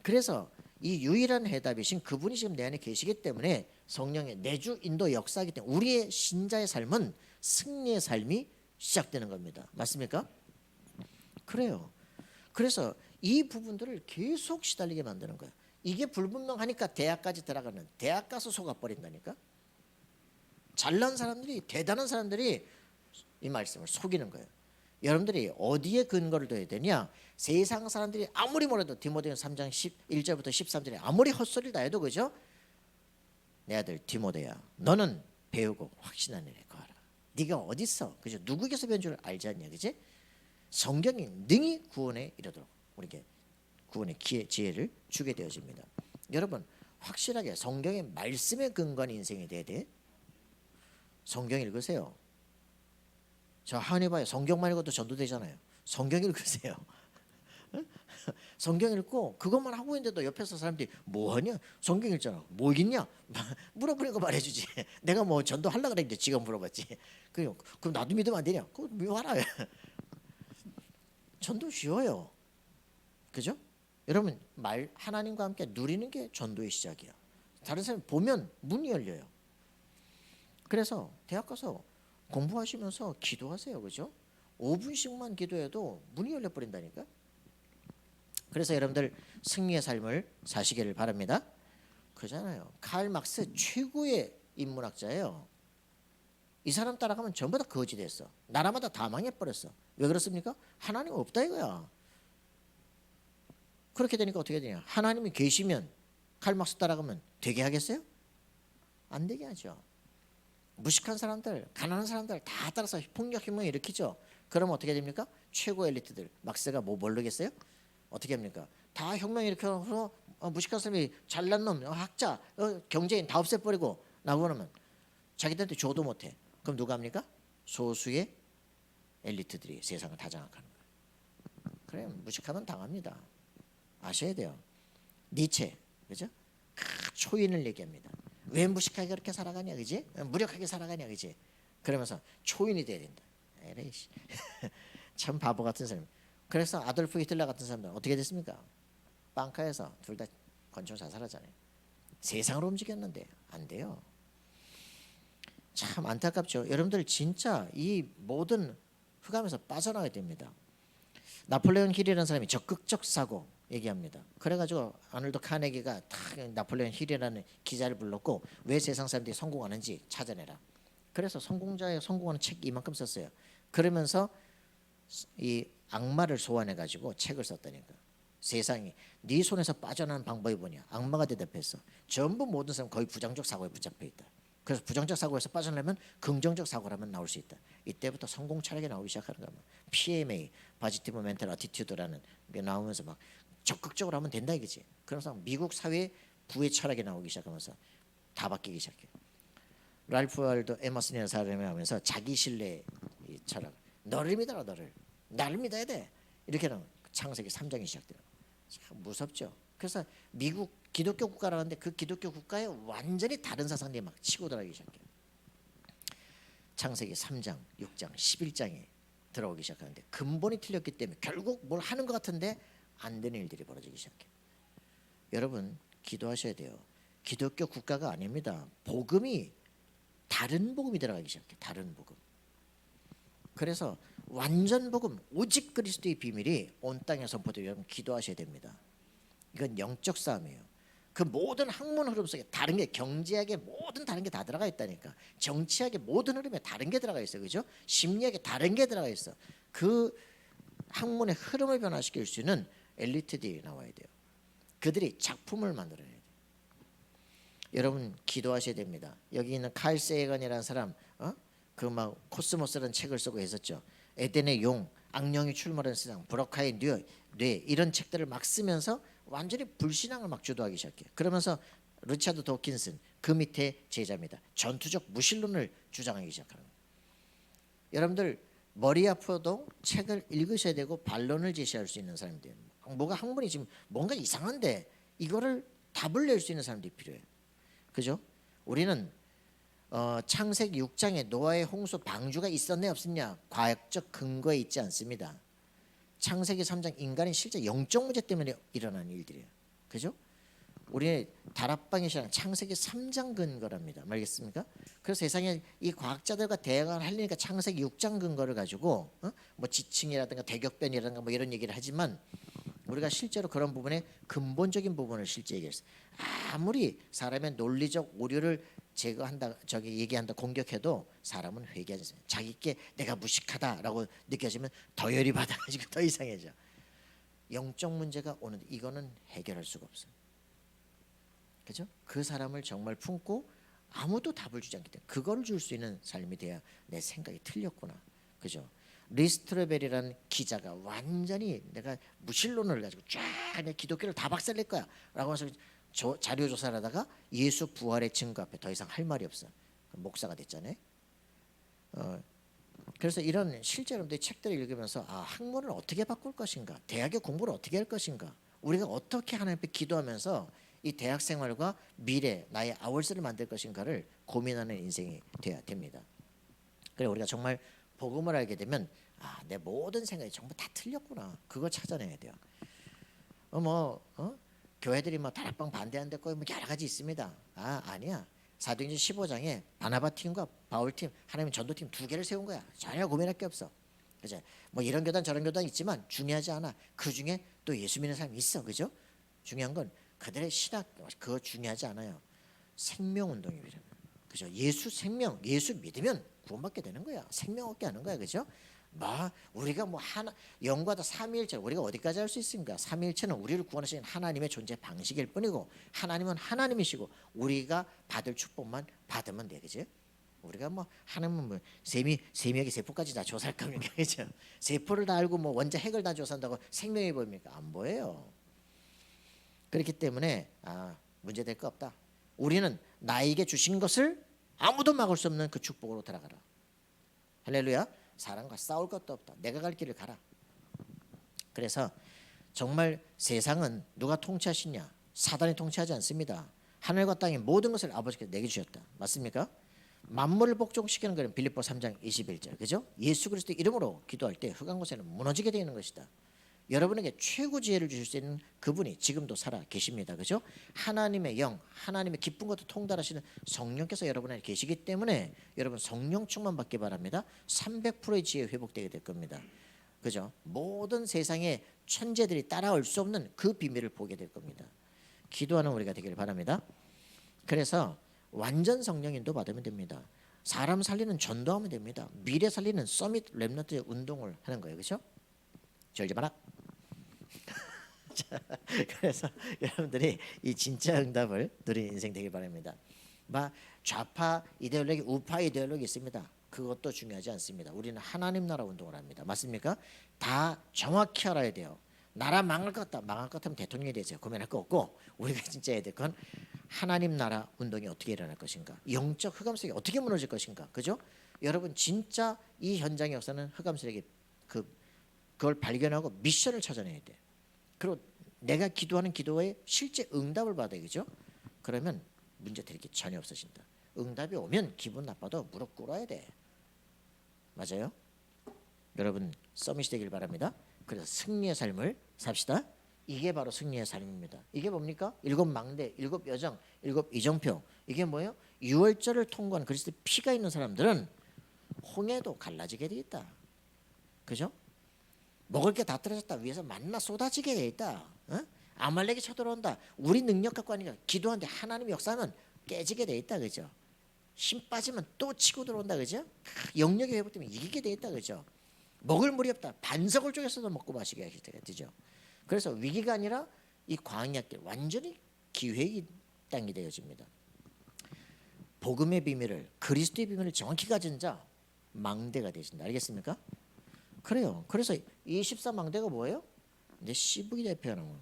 그래서 이 유일한 해답이신 그분이 지금 내 안에 계시기 때문에 성령의 내주 인도 역사이기 때문에 우리의 신자의 삶은 승리의 삶이 시작되는 겁니다. 맞습니까? 그래요. 그래서 이 부분들을 계속 시달리게 만드는 거예요. 이게 불분명하니까 대학까지 들어가는 대학 가서 속아버린다니까. 잘난 사람들이 대단한 사람들이 이 말씀을 속이는 거예요. 여러분들이 어디에 근거를 둬야 되냐? 세상 사람들이 아무리 뭐래도 디모데후서 3장 11절부터 13절에 아무리 헛소리를 다 해도 그죠? 내 아들 디모데야 너는 배우고 확신한 일에 거하라. 네가 어디 있어? 그죠? 누구에게서 배운 줄 알지 않냐? 그지? 성경이 능히 구원에 이르도록 우리에게 구원의 지혜를 주게 되어집니다. 여러분 확실하게 성경의 말씀에 근거한 인생이 돼야 돼. 성경 읽으세요. 저 하은이 봐요. 성경만 읽어도 전도되잖아요. 성경 읽으세요. 성경 읽고 그것만 하고 있는데도 옆에서 사람들이 뭐하냐? 성경 읽잖아. 뭐 읽냐? 물어보니까 말해주지. 내가 뭐 전도하려고 그랬는데 지금 물어봤지. 그럼 나도 믿으면 안 되냐? 그거 믿어라. 전도 쉬워요. 그죠? 여러분 말 하나님과 함께 누리는 게 전도의 시작이야. 다른 사람 보면 문이 열려요. 그래서 대학 가서 공부하시면서 기도하세요. 그죠? 5분씩만 기도해도 문이 열려버린다니까. 그래서 여러분들 승리의 삶을 사시기를 바랍니다. 그잖아요. 칼 막스 최고의 인문학자예요. 이 사람 따라가면 전부 다 거지 됐어. 나라마다 다 망해버렸어. 왜 그렇습니까? 하나님 없다 이거야. 그렇게 되니까 어떻게 되냐? 하나님이 계시면 칼 막스 따라가면 되게 하겠어요? 안 되게 하죠. 무식한 사람들, 가난한 사람들 다 따라서 폭력 혁명을 일으키죠. 그러면 어떻게 됩니까? 최고 엘리트들, 막스가 뭐 모르겠어요? 어떻게 합니까? 다 혁명 일으켜서 무식한 사람이 잘난 놈, 학자, 경제인 다 없애버리고 나오면 자기들한테 줘도 못해. 그럼 누가 합니까? 소수의 엘리트들이 세상을 다 장악하는 거예요. 그래 무식하면 당합니다. 아셔야 돼요. 니체, 그죠? 초인을 얘기합니다. 왜 무식하게 그렇게 살아가냐, 그지? 무력하게 살아가냐, 그지? 그러면서 초인이 돼야 된다. 에레이씨, 참 바보 같은 사람. 그래서 아돌프 히틀러 같은 사람들은 어떻게 됐습니까? 빵카에서 둘 다 권총 자살하잖아요. 세상으로 움직였는데 안 돼요. 참 안타깝죠. 여러분들 진짜 이 모든 흑암에서 빠져나가야 됩니다. 나폴레옹 힐이라는 사람이 적극적 사고 얘기합니다. 그래가지고 아놀드 카네기가 다 나폴레옹 힐이라는 기자를 불렀고 왜 세상 사람들이 성공하는지 찾아내라. 그래서 성공자의 성공하는 책 이만큼 썼어요. 그러면서 이 악마를 소환해가지고 책을 썼다니까. 세상이 네 손에서 빠져나가는 방법이 뭐냐. 악마가 대답했어. 전부 모든 사람 거의 부정적 사고에 붙잡혀 있다. 그래서 부정적 사고에서 빠져나려면 긍정적 사고라면 나올 수 있다. 이때부터 성공 철학이 나오기 시작하는 거야. PMA, Positive Mental Attitude라는 게 나오면서 막 적극적으로 하면 된다 이거지. 그래서 미국 사회에 부의 철학이 나오기 시작하면서 다 바뀌기 시작해. 랄프 월도 에머슨이라는 사람이 하면서 자기 신뢰 철학. 너를 믿어라 너를. 나를 믿어야 돼. 이렇게 하면 창세기 3장이 시작돼요. 참 무섭죠. 그래서 미국 기독교 국가라는데 그 기독교 국가에 완전히 다른 사상들이 막 치고 들어가기 시작해요. 창세기 3장, 6장, 11장에 들어오기 시작하는데 근본이 틀렸기 때문에 결국 뭘 하는 것 같은데 안 되는 일들이 벌어지기 시작해요. 여러분 기도하셔야 돼요. 기독교 국가가 아닙니다. 복음이 다른 복음이 들어가기 시작해요. 다른 복음. 그래서 완전 복음 오직 그리스도의 비밀이 온 땅에 선포되고 여러분 기도하셔야 됩니다. 이건 영적 싸움이에요. 그 모든 학문 흐름 속에 다른 게 경제학에 모든 다른 게 다 들어가 있다니까. 정치학의 모든 흐름에 다른 게 들어가 있어요. 그죠? 심리학에 다른 게 들어가 있어. 그 학문의 흐름을 변화시킬 수 있는 엘리트들이 나와야 돼요. 그들이 작품을 만들어야 돼요. 여러분 기도하셔야 됩니다. 여기 있는 칼 세이건이라는 사람 그 막 코스모스라는 책을 쓰고 했었죠. 에덴의 용, 악령이 출몰하는 세상, 브로카의 뇌 이런 책들을 막 쓰면서 완전히 불신앙을 막 주도하기 시작해요. 그러면서 리차드 도킨슨 그 밑에 제자입니다. 전투적 무신론을 주장하기 시작하는 거예요. 여러분들 머리 아파도 책을 읽으셔야 되고 반론을 제시할 수 있는 사람들. 뭐가 학문이 지금 뭔가 이상한데 이거를 답을 낼 수 있는 사람들이 필요해요. 그죠? 우리는 창세기 6장에 노아의 홍수 방주가 있었냐 없었냐 과학적 근거에 있지 않습니다. 창세기 3장 인간의 실제 영적 문제 때문에 일어나는 일들이에요. 그죠? 우리의 다락방의 시작 창세기 3장 근거랍니다. 알겠습니까? 그래서 세상에 이 과학자들과 대화를 하려니까 창세기 6장 근거를 가지고 뭐 지층이라든가 대격변이라든가 뭐 이런 얘기를 하지만 우리가 실제로 그런 부분의 근본적인 부분을 실제 얘기했어요. 아무리 사람의 논리적 오류를 제거한다, 얘기한다, 공격해도 사람은 회개하지 않습니다. 자기께 내가 무식하다라고 느껴지면 더 열이 받아가지고 더 이상해져. 영적 문제가 오는데 이거는 해결할 수가 없어요. 그죠? 그 사람을 정말 품고 아무도 답을 주지 않기 때문에 그걸 줄 수 있는 삶이 돼야 내 생각이 틀렸구나. 그죠? 리스트레벨이라는 기자가 완전히 내가 무신론을 가지고 쫙 내 기독교를 다 박살낼 거야 라고 해서 자료 조사를 하다가 예수 부활의 증거 앞에 더 이상 할 말이 없어. 목사가 됐잖아요. 그래서 이런 실제로 내 책들을 읽으면서 학문을 어떻게 바꿀 것인가, 대학의 공부를 어떻게 할 것인가, 우리가 어떻게 하나님 앞에 기도하면서 이 대학 생활과 미래 나의 아월스를 만들 것인가를 고민하는 인생이 돼야 됩니다. 그래 우리가 정말 복음을 알게 되면 내 모든 생각이 전부 다 틀렸구나. 그거 찾아내야 돼요. 교회들이 뭐 다락방 반대한다고 뭐 여러 가지 있습니다. 아니야. 사도행전 15장에 바나바 팀과 바울 팀, 하나님 전도팀 두 개를 세운 거야. 전혀 고민할 게 없어. 그죠? 뭐 이런 교단 저런 교단 있지만 중요하지 않아. 그 중에 또 예수 믿는 사람이 있어. 그죠? 중요한 건 그들의 신학 그거 중요하지 않아요. 생명 운동이 필요해요. 그죠? 예수 생명, 예수 믿으면 구원받게 되는 거야. 생명 얻게 하는 거야. 그죠? 우리가 하나 영과도 삼위일체 우리가 어디까지 할 수 있습니까? 삼위일체는 우리를 구원하시는 하나님의 존재 방식일 뿐이고 하나님은 하나님이시고 우리가 받을 축복만 받으면 돼. 그죠? 우리가 하나님은 세미하게 세포까지 다 조사할 겁니까? 그죠? 세포를 다 알고 원자 핵을 다 조사한다고 생명이 보입니까? 안 보여요. 그렇기 때문에 문제될 거 없다. 우리는 나에게 주신 것을 아무도 막을 수 없는 그 축복으로 들어가라. 할렐루야. 사람과 싸울 것도 없다. 내가 갈 길을 가라. 그래서 정말 세상은 누가 통치하시냐? 사단이 통치하지 않습니다. 하늘과 땅의 모든 것을 아버지께서 내게 주셨다. 맞습니까? 만물을 복종시키는 것은 빌립보 3장 21절. 그죠? 예수 그리스도 이름으로 기도할 때 흑암 곳에는 무너지게 되는 것이다. 여러분에게 최고 지혜를 주실 수 있는 그분이 지금도 살아 계십니다. 그죠? 하나님의 영, 하나님의 기쁜 것도 통달하시는 성령께서 여러분 안에 계시기 때문에 여러분 성령 충만 받기 바랍니다. 300%의 지혜 회복되게 될 겁니다. 그죠? 모든 세상의 천재들이 따라올 수 없는 그 비밀을 보게 될 겁니다. 기도하는 우리가 되기를 바랍니다. 그래서 완전 성령 인도 받으면 됩니다. 사람 살리는 전도하면 됩니다. 미래 살리는 서밋 렘넌트 운동을 하는 거예요. 그렇죠? 절지 마라. 자, 그래서 여러분들이 이 진짜 응답을 누리는 인생 되길 바랍니다. 막 좌파 이데올로기, 우파 이데올로기 있습니다. 그것도 중요하지 않습니다. 우리는 하나님 나라 운동을 합니다. 맞습니까? 다 정확히 알아야 돼요. 나라 망할 것 같다. 망할 것 같으면 대통령이 되세요. 고민할 거 없고 우리가 진짜 해야 될 건 하나님 나라 운동이 어떻게 일어날 것인가. 영적 흑암세력이 어떻게 무너질 것인가. 그죠? 여러분 진짜 이 현장의 역사는 흑암세력이 그걸 발견하고 미션을 찾아내야 돼. 그리고 내가 기도하는 기도에 실제 응답을 받아야 되죠. 그러면 문제 될 게 전혀 없어진다. 응답이 오면 기분 나빠도 무릎 꿇어야 돼. 맞아요? 여러분 서밋이 되길 바랍니다. 그래서 승리의 삶을 삽시다. 이게 바로 승리의 삶입니다. 이게 뭡니까? 7 망대, 7 여정, 7 이정표. 이게 뭐예요? 유월절을 통과한 그리스도의 피가 있는 사람들은 홍해도 갈라지게 돼 있다. 그죠? 먹을 게 다 떨어졌다. 위에서 만나 쏟아지게 돼 있다. 어? 아말렉이 쳐들어온다. 우리 능력 갖고 하니까 기도하는데 하나님의 역사는 깨지게 돼 있다. 그죠? 힘 빠지면 또 치고 들어온다. 그죠? 영역이 회복되면 이기게 돼 있다. 그죠? 먹을 물이 없다. 반석을 쪼개서도 먹고 마시게 하실 때가 되죠. 그래서 위기가 아니라 이 광야길 완전히 기회의 땅이 되어집니다. 복음의 비밀을, 그리스도의 비밀을 정확히 가진 자 망대가 되신다. 알겠습니까? 그래요. 그래서 24망대가 뭐예요? 내 씨북이 대표하는 거예요.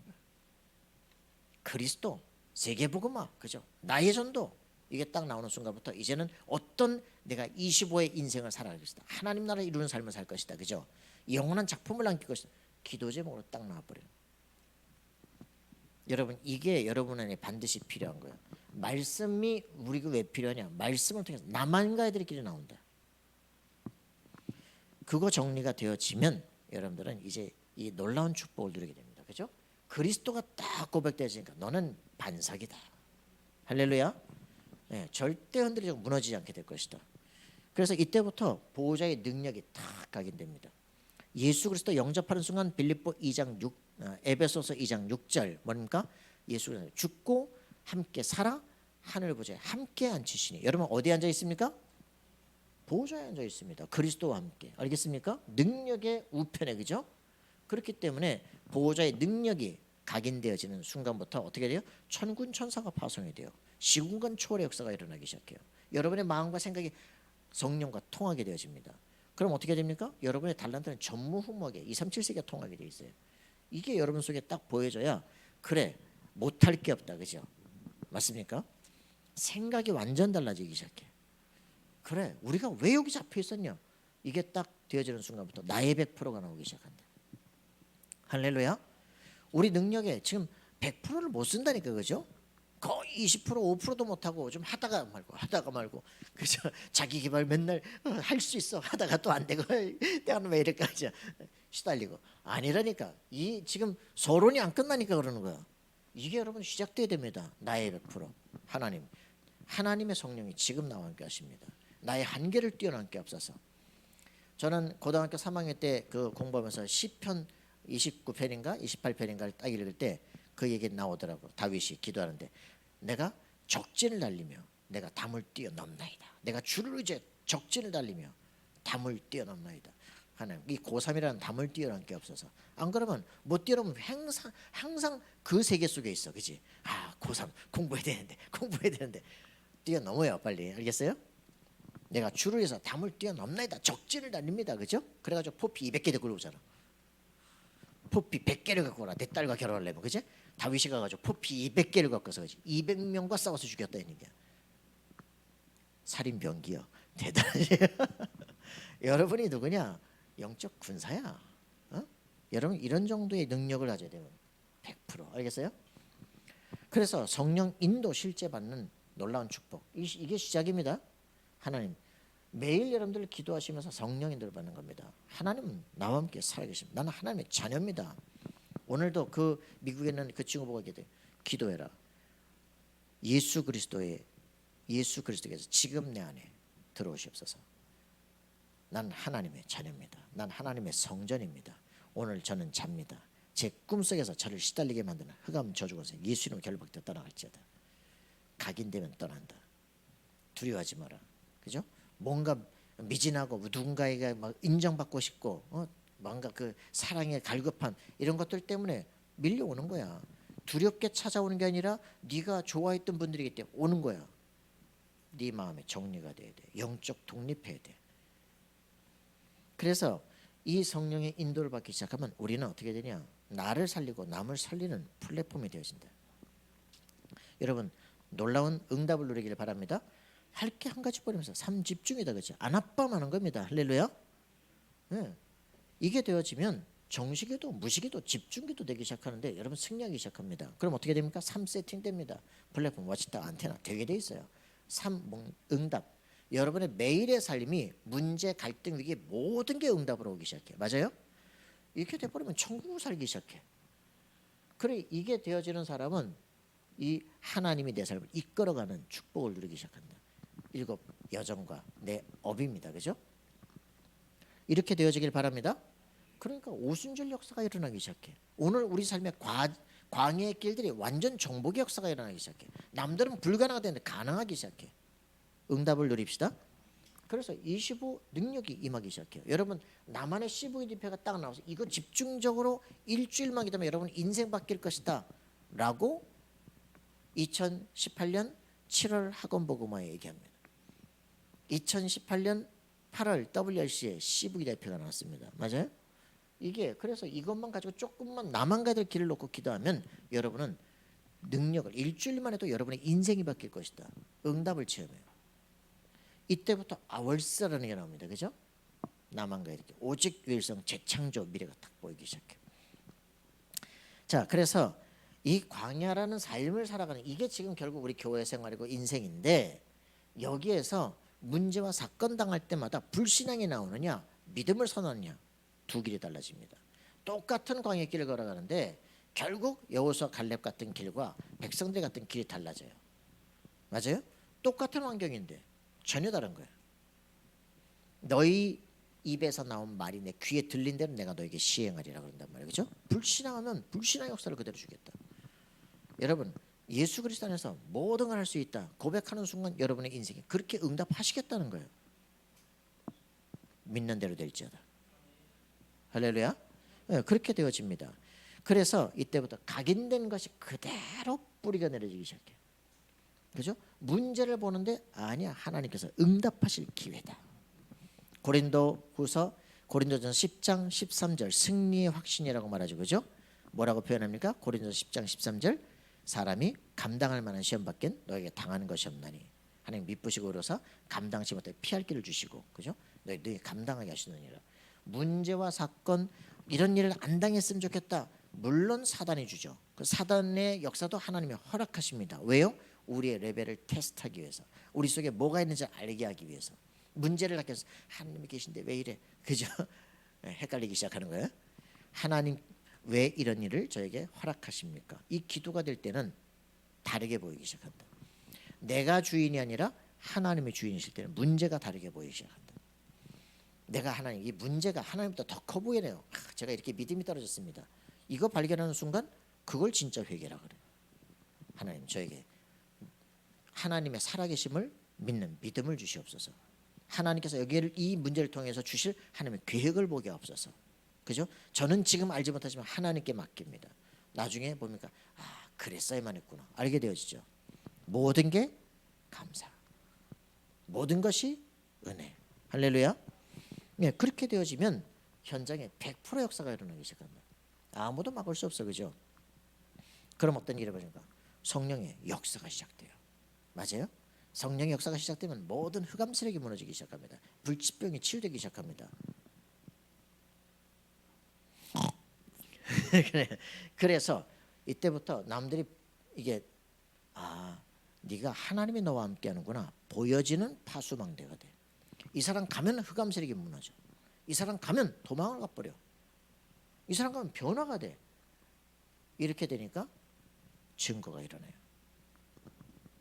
그리스도, 세계복음화, 그죠? 나의 전도. 이게 딱 나오는 순간부터 이제는 어떤 내가 25의 인생을 살아갈 것이다. 하나님 나라를 이루는 삶을 살 것이다. 그죠? 영원한 작품을 남길 것이다. 기도 제목으로 딱 나와버려요. 여러분 이게 여러분 안에 반드시 필요한 거예요. 말씀이 우리가 왜 필요하냐? 말씀을 통해서 나만과 애들의 길이 나온다. 그거 정리가 되어지면 여러분들은 이제 이 놀라운 축복을 누리게 됩니다. 그죠? 그리스도가 딱 고백되어지니까 너는 반석이다. 할렐루야. 네, 절대 흔들리지 무너지지 않게 될 것이다. 그래서 이때부터 보호자의 능력이 탁 각인됩니다. 예수 그리스도 영접하는 순간 빌립보 2장 6, 에베소서 2장 6절 뭡니까? 예수 그리스도 죽고 함께 살아 하늘 보좌에 함께 앉히시니. 여러분 어디에 앉아 있습니까? 보호자에 앉아 있습니다. 그리스도와 함께. 알겠습니까? 능력의 우편에. 그죠? 그렇기 때문에 보호자의 능력이 각인되어지는 순간부터 어떻게 돼요? 천군 천사가 파송이 돼요. 시공간 초월의 역사가 일어나기 시작해요. 여러분의 마음과 생각이 성령과 통하게 되어집니다. 그럼 어떻게 됩니까? 여러분의 달란트는 전무후무하게 237세기가 통하게 돼 있어요. 이게 여러분 속에 딱 보여져야 그래 못할 게 없다. 그죠? 맞습니까? 생각이 완전 달라지기 시작해. 그래 우리가 왜 여기 잡혀 있었냐? 이게 딱 되어지는 순간부터 나의 100%가 나오기 시작한다. 할렐루야. 우리 능력에 지금 100%를 못 쓴다니까. 그죠? 거의 20% 5%도 못하고 좀 하다가 말고 그죠? 자기 개발 맨날 할 수 있어 하다가 또 안 되고 내가 왜 이럴까 하죠. 시달리고. 아니라니까. 이 지금 서론이 안 끝나니까 그러는 거야. 이게 여러분 시작돼야 됩니다. 나의 100% 하나님의 성령이 지금 나와 함께 하십니다. 나의 한계를 뛰어넘게 앞서서. 저는 고등학교 3학년 때 그 공부하면서 시편 29편인가 28편인가를 딱 읽을 때 그 얘기 나오더라고. 다윗이 기도하는데 내가 적진을 달리며 내가 담을 뛰어넘나이다. 내가 주를 의지해 적진을 달리며 담을 뛰어넘나이다. 하나님 이 고3이라는 담을 뛰어넘게 없어서. 안 그러면 못 뛰어넘으면 항상 그 세계 속에 있어. 그치? 아 고3 공부해야 되는데 뛰어넘어요 빨리. 알겠어요? 내가 주를 위해서 담을 뛰어넘나이다. 적진을 달립니다. 그죠? 그래가지고 포피 200개 데리고 오잖아. 포피 100개를 갖고 오라. 내 딸과 결혼하려면. 그치? 다윗이 가가지고 포피 200개를 갖고서 200명과 싸워서 죽였다. 이게 살인병기요. 대단하지. 여러분이 누구냐? 영적 군사야. 어? 여러분 이런 정도의 능력을 가져야 되면 100% 알겠어요? 그래서 성령 인도 실제 받는 놀라운 축복. 이게 시작입니다. 하나님 매일 여러분들 기도하시면서 성령 인도를 받는 겁니다. 하나님은 나와 함께 살아계십니다. 나는 하나님의 자녀입니다. 오늘도 그 미국에 있는 그 친구 보고 얘기해. 기도해라. 예수 그리스도께서 지금 내 안에 들어오시옵소서. 난 하나님의 자녀입니다. 난 하나님의 성전입니다. 오늘 저는 잡니다. 제 꿈속에서 저를 시달리게 만드는 흑암 저주권세 예수 이름 결박되어 떠나갈지어다. 각인되면 떠난다. 두려워하지 마라. 그죠? 뭔가 미진하고 누군가에게 막 인정받고 싶고 뭔가 그 사랑에 갈급한 이런 것들 때문에 밀려오는 거야. 두렵게 찾아오는 게 아니라 네가 좋아했던 분들이기 때문에 오는 거야. 네 마음에 정리가 돼야 돼. 영적 독립해야 돼. 그래서 이 성령의 인도를 받기 시작하면 우리는 어떻게 되냐? 나를 살리고 남을 살리는 플랫폼이 되어진다. 여러분 놀라운 응답을 누리기를 바랍니다. 할 게 한 가지 버리면서 삶 집중이다, 그렇죠? 안 아빠하는 겁니다. 할렐루야. 네. 이게 되어지면 정식에도 무식에도 집중기도 되기 시작하는데 여러분 승리하기 시작합니다. 그럼 어떻게 됩니까? 3 세팅됩니다. 플랫폼, 워치타, 안테나 되게 돼 있어요. 3 응답. 여러분의 매일의 삶이 문제, 갈등, 위기 모든 게 응답으로 오기 시작해. 맞아요? 이렇게 돼버리면 천국을 살기 시작해. 그래 이게 되어지는 사람은 이 하나님이 내 삶을 이끌어가는 축복을 누리기 시작한다. 7 여정과 내 업입니다. 그죠? 이렇게 되어지길 바랍니다. 그러니까 오순절 역사가 일어나기 시작해. 오늘 우리 삶의 광야의 길들이 완전 정복의 역사가 일어나기 시작해. 남들은 불가능하다는데 가능하기 시작해. 응답을 누립시다. 그래서 25 능력이 임하기 시작해요. 여러분 나만의 CVDP가 딱 나와서 이거 집중적으로 일주일만 기도하면 여러분 인생 바뀔 것이다 라고 2018년 7월 학원보고마에 얘기합니다. 2018년 8월 WRC에 CVDP가 나왔습니다. 맞아요? 이게 그래서 이것만 가지고 조금만 나만 가야 될 길을 놓고 기도하면 여러분은 능력을 일주일만 해도 여러분의 인생이 바뀔 것이다. 응답을 체험해요. 이때부터 아월세라는 게 나옵니다. 그죠? 나만 가야 될 길. 오직 유일성 재창조 미래가 딱 보이기 시작해. 자, 그래서 이 광야라는 삶을 살아가는 이게 지금 결국 우리 교회 생활이고 인생인데 여기에서 문제와 사건 당할 때마다 불신앙이 나오느냐 믿음을 선언하느냐 두 길이 달라집니다. 똑같은 광야 길을 걸어가는데 결국 여호수아 갈렙 같은 길과 백성들 같은 길이 달라져요. 맞아요? 똑같은 환경인데 전혀 다른 거예요. 너희 입에서 나온 말이 내 귀에 들린 대로 내가 너에게 시행하리라 그런단 말이에요. 그렇죠? 불신앙하면 불신앙의 역사를 그대로 주겠다. 여러분 예수 그리스도 안에서 모든 걸 할 수 있다 고백하는 순간 여러분의 인생이 그렇게 응답하시겠다는 거예요. 믿는 대로 될지어다. 할렐루야. 네, 그렇게 되어집니다. 그래서 이때부터 각인된 것이 그대로 뿌리가 내려지기 시작해요. 그죠? 문제를 보는데 아니야 하나님께서 응답하실 기회다. 고린도전서 10장 13절 승리의 확신이라고 말하죠. 그죠? 뭐라고 표현합니까? 고린도전서 10장 13절 사람이 감당할 만한 시험 밖엔 너에게 당하는 것이 없나니 하나님 미쁘시고 그러사 감당치 못해 피할 길을 주시고 그죠? 너희 감당하게 하시느니라. 문제와 사건 이런 일을 안 당했으면 좋겠다. 물론 사단이 주죠. 그 사단의 역사도 하나님이 허락하십니다. 왜요? 우리의 레벨을 테스트하기 위해서 우리 속에 뭐가 있는지 알게 하기 위해서 문제를 갖게해서 하나님이 계신데 왜 이래? 그죠? 헷갈리기 시작하는 거예요. 하나님 왜 이런 일을 저에게 허락하십니까? 이 기도가 될 때는 다르게 보이기 시작한다. 내가 주인이 아니라 하나님의 주인이실 때는 문제가 다르게 보이기 시작한다. 내가 하나님 이 문제가 하나님보다 더 커 보이네요. 제가 이렇게 믿음이 떨어졌습니다. 이거 발견하는 순간 그걸 진짜 회개라 그래요. 하나님 저에게 하나님의 살아계심을 믿는 믿음을 주시옵소서. 하나님께서 여기를 이 문제를 통해서 주실 하나님의 계획을 보게 하옵소서. 그죠? 저는 지금 알지 못하지만 하나님께 맡깁니다. 나중에 보니까 그랬어야만 했구나 알게 되어지죠. 모든 게 감사, 모든 것이 은혜. 할렐루야. 네, 그렇게 되어지면 현장에 100% 역사가 일어나기 시작합니다. 아무도 막을 수 없어. 그죠? 그럼 어떤 일이 벌어집니까? 성령의 역사가 시작돼요. 맞아요? 성령의 역사가 시작되면 모든 흑암 세력이 무너지기 시작합니다. 불치병이 치유되기 시작합니다. 그래서 이때부터 남들이 이게 네가 하나님이 너와 함께하는구나 보여지는 파수망대가 돼. 이 사람 가면 흑암 세력이 무너져. 이 사람 가면 도망을 가버려. 이 사람 가면 변화가 돼. 이렇게 되니까 증거가 일어나요.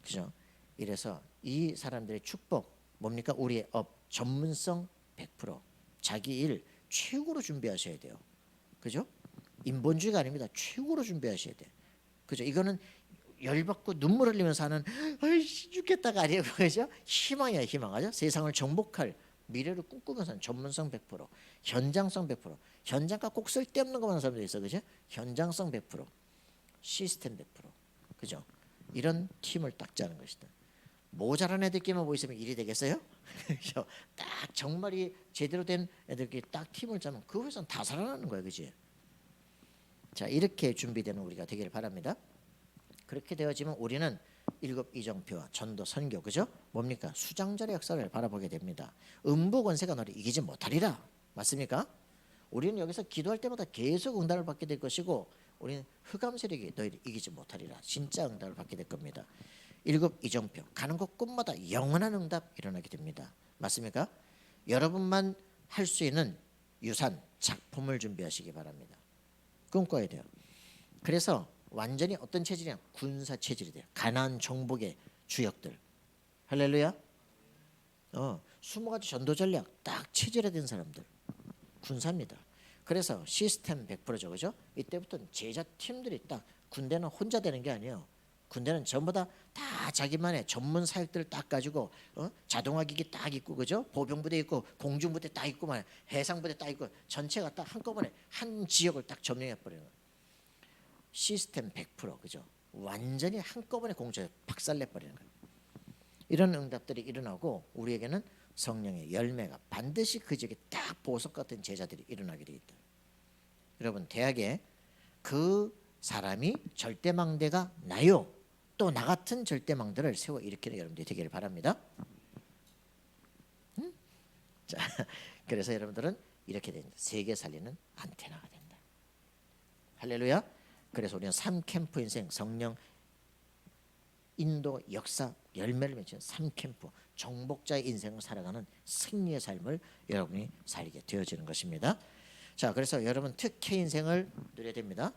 그죠? 이래서 이 사람들의 축복 뭡니까? 우리의 업 전문성 100%, 자기 일 최고로 준비하셔야 돼요. 그죠? 인본주의가 아닙니다. 최고로 준비하셔야 돼. 그죠? 이거는 열받고 눈물 흘리면서 하는 아이씨 죽겠다가 아니에요. 그죠? 희망이야, 희망하죠? 세상을 정복할 미래를 꿈꾸면서 하는 전문성 100%, 현장성 100%. 현장과 꼭 쓸데없는 것만 하는 사람도 있어. 그죠? 현장성 100%, 시스템 100%. 그죠? 이런 팀을 딱 짜는 것이다. 모자란 애들끼리만 모여 있으면 일이 되겠어요? 그죠? 딱 정말이 제대로 된 애들끼리 딱 팀을 짜면 그 회사는 다 살아나는 거야. 그지? 자, 이렇게 준비되는 우리가 되기를 바랍니다. 그렇게 되어지면 우리는 일곱 이정표와 전도 선교, 그죠? 뭡니까? 수장절의 역사를 바라보게 됩니다. 음부 권세가 너를 이기지 못하리라. 맞습니까? 우리는 여기서 기도할 때마다 계속 응답을 받게 될 것이고, 우리는 흑암 세력이 너희를 이기지 못하리라. 진짜 응답을 받게 될 겁니다. 일곱 이정표, 가는 곳곳마다 영원한 응답 일어나게 됩니다. 맞습니까? 여러분만 할 수 있는 유산, 작품을 준비하시기 바랍니다. 꿈꿔야 돼요. 그래서 완전히 어떤 체질이냐? 군사 체질이 돼요. 가나안 정복의 주역들. 할렐루야. 20가지 전도 전략 딱 체질화된 사람들. 군사입니다. 그래서 시스템 100%죠. 그죠? 이때부터는 제자 팀들이 딱, 군대는 혼자 되는 게 아니에요. 군대는 전부 다 자기만의 전문 사역들을 딱 가지고 자동화 기기 딱 있고, 그죠? 보병부대 있고, 공중부대 딱 있고, 해상부대 딱 있고, 전체가 딱 한꺼번에 한 지역을 딱 점령해 버리는 거예요. 시스템 100%, 그죠? 완전히 한꺼번에 공처에 박살내 버리는 거예요. 이런 응답들이 일어나고 우리에게는 성령의 열매가 반드시 그 지역에 딱 보석 같은 제자들이 일어나게 되겠다. 여러분, 대학에 그 사람이 절대망대가 나요. 또 나 같은 절대망대를 세워 일으키는 여러분들이 되기를 바랍니다. 자, 그래서 여러분들은 이렇게 된다. 세계 살리는 안테나가 된다. 할렐루야. 그래서 우리는 3캠프 인생, 성령 인도 역사 열매를 맺힌 3캠프 정복자의 인생을 살아가는 승리의 삶을 여러분이 살게 되어지는 것입니다. 자, 그래서 여러분 특혜 인생을 누려야 됩니다.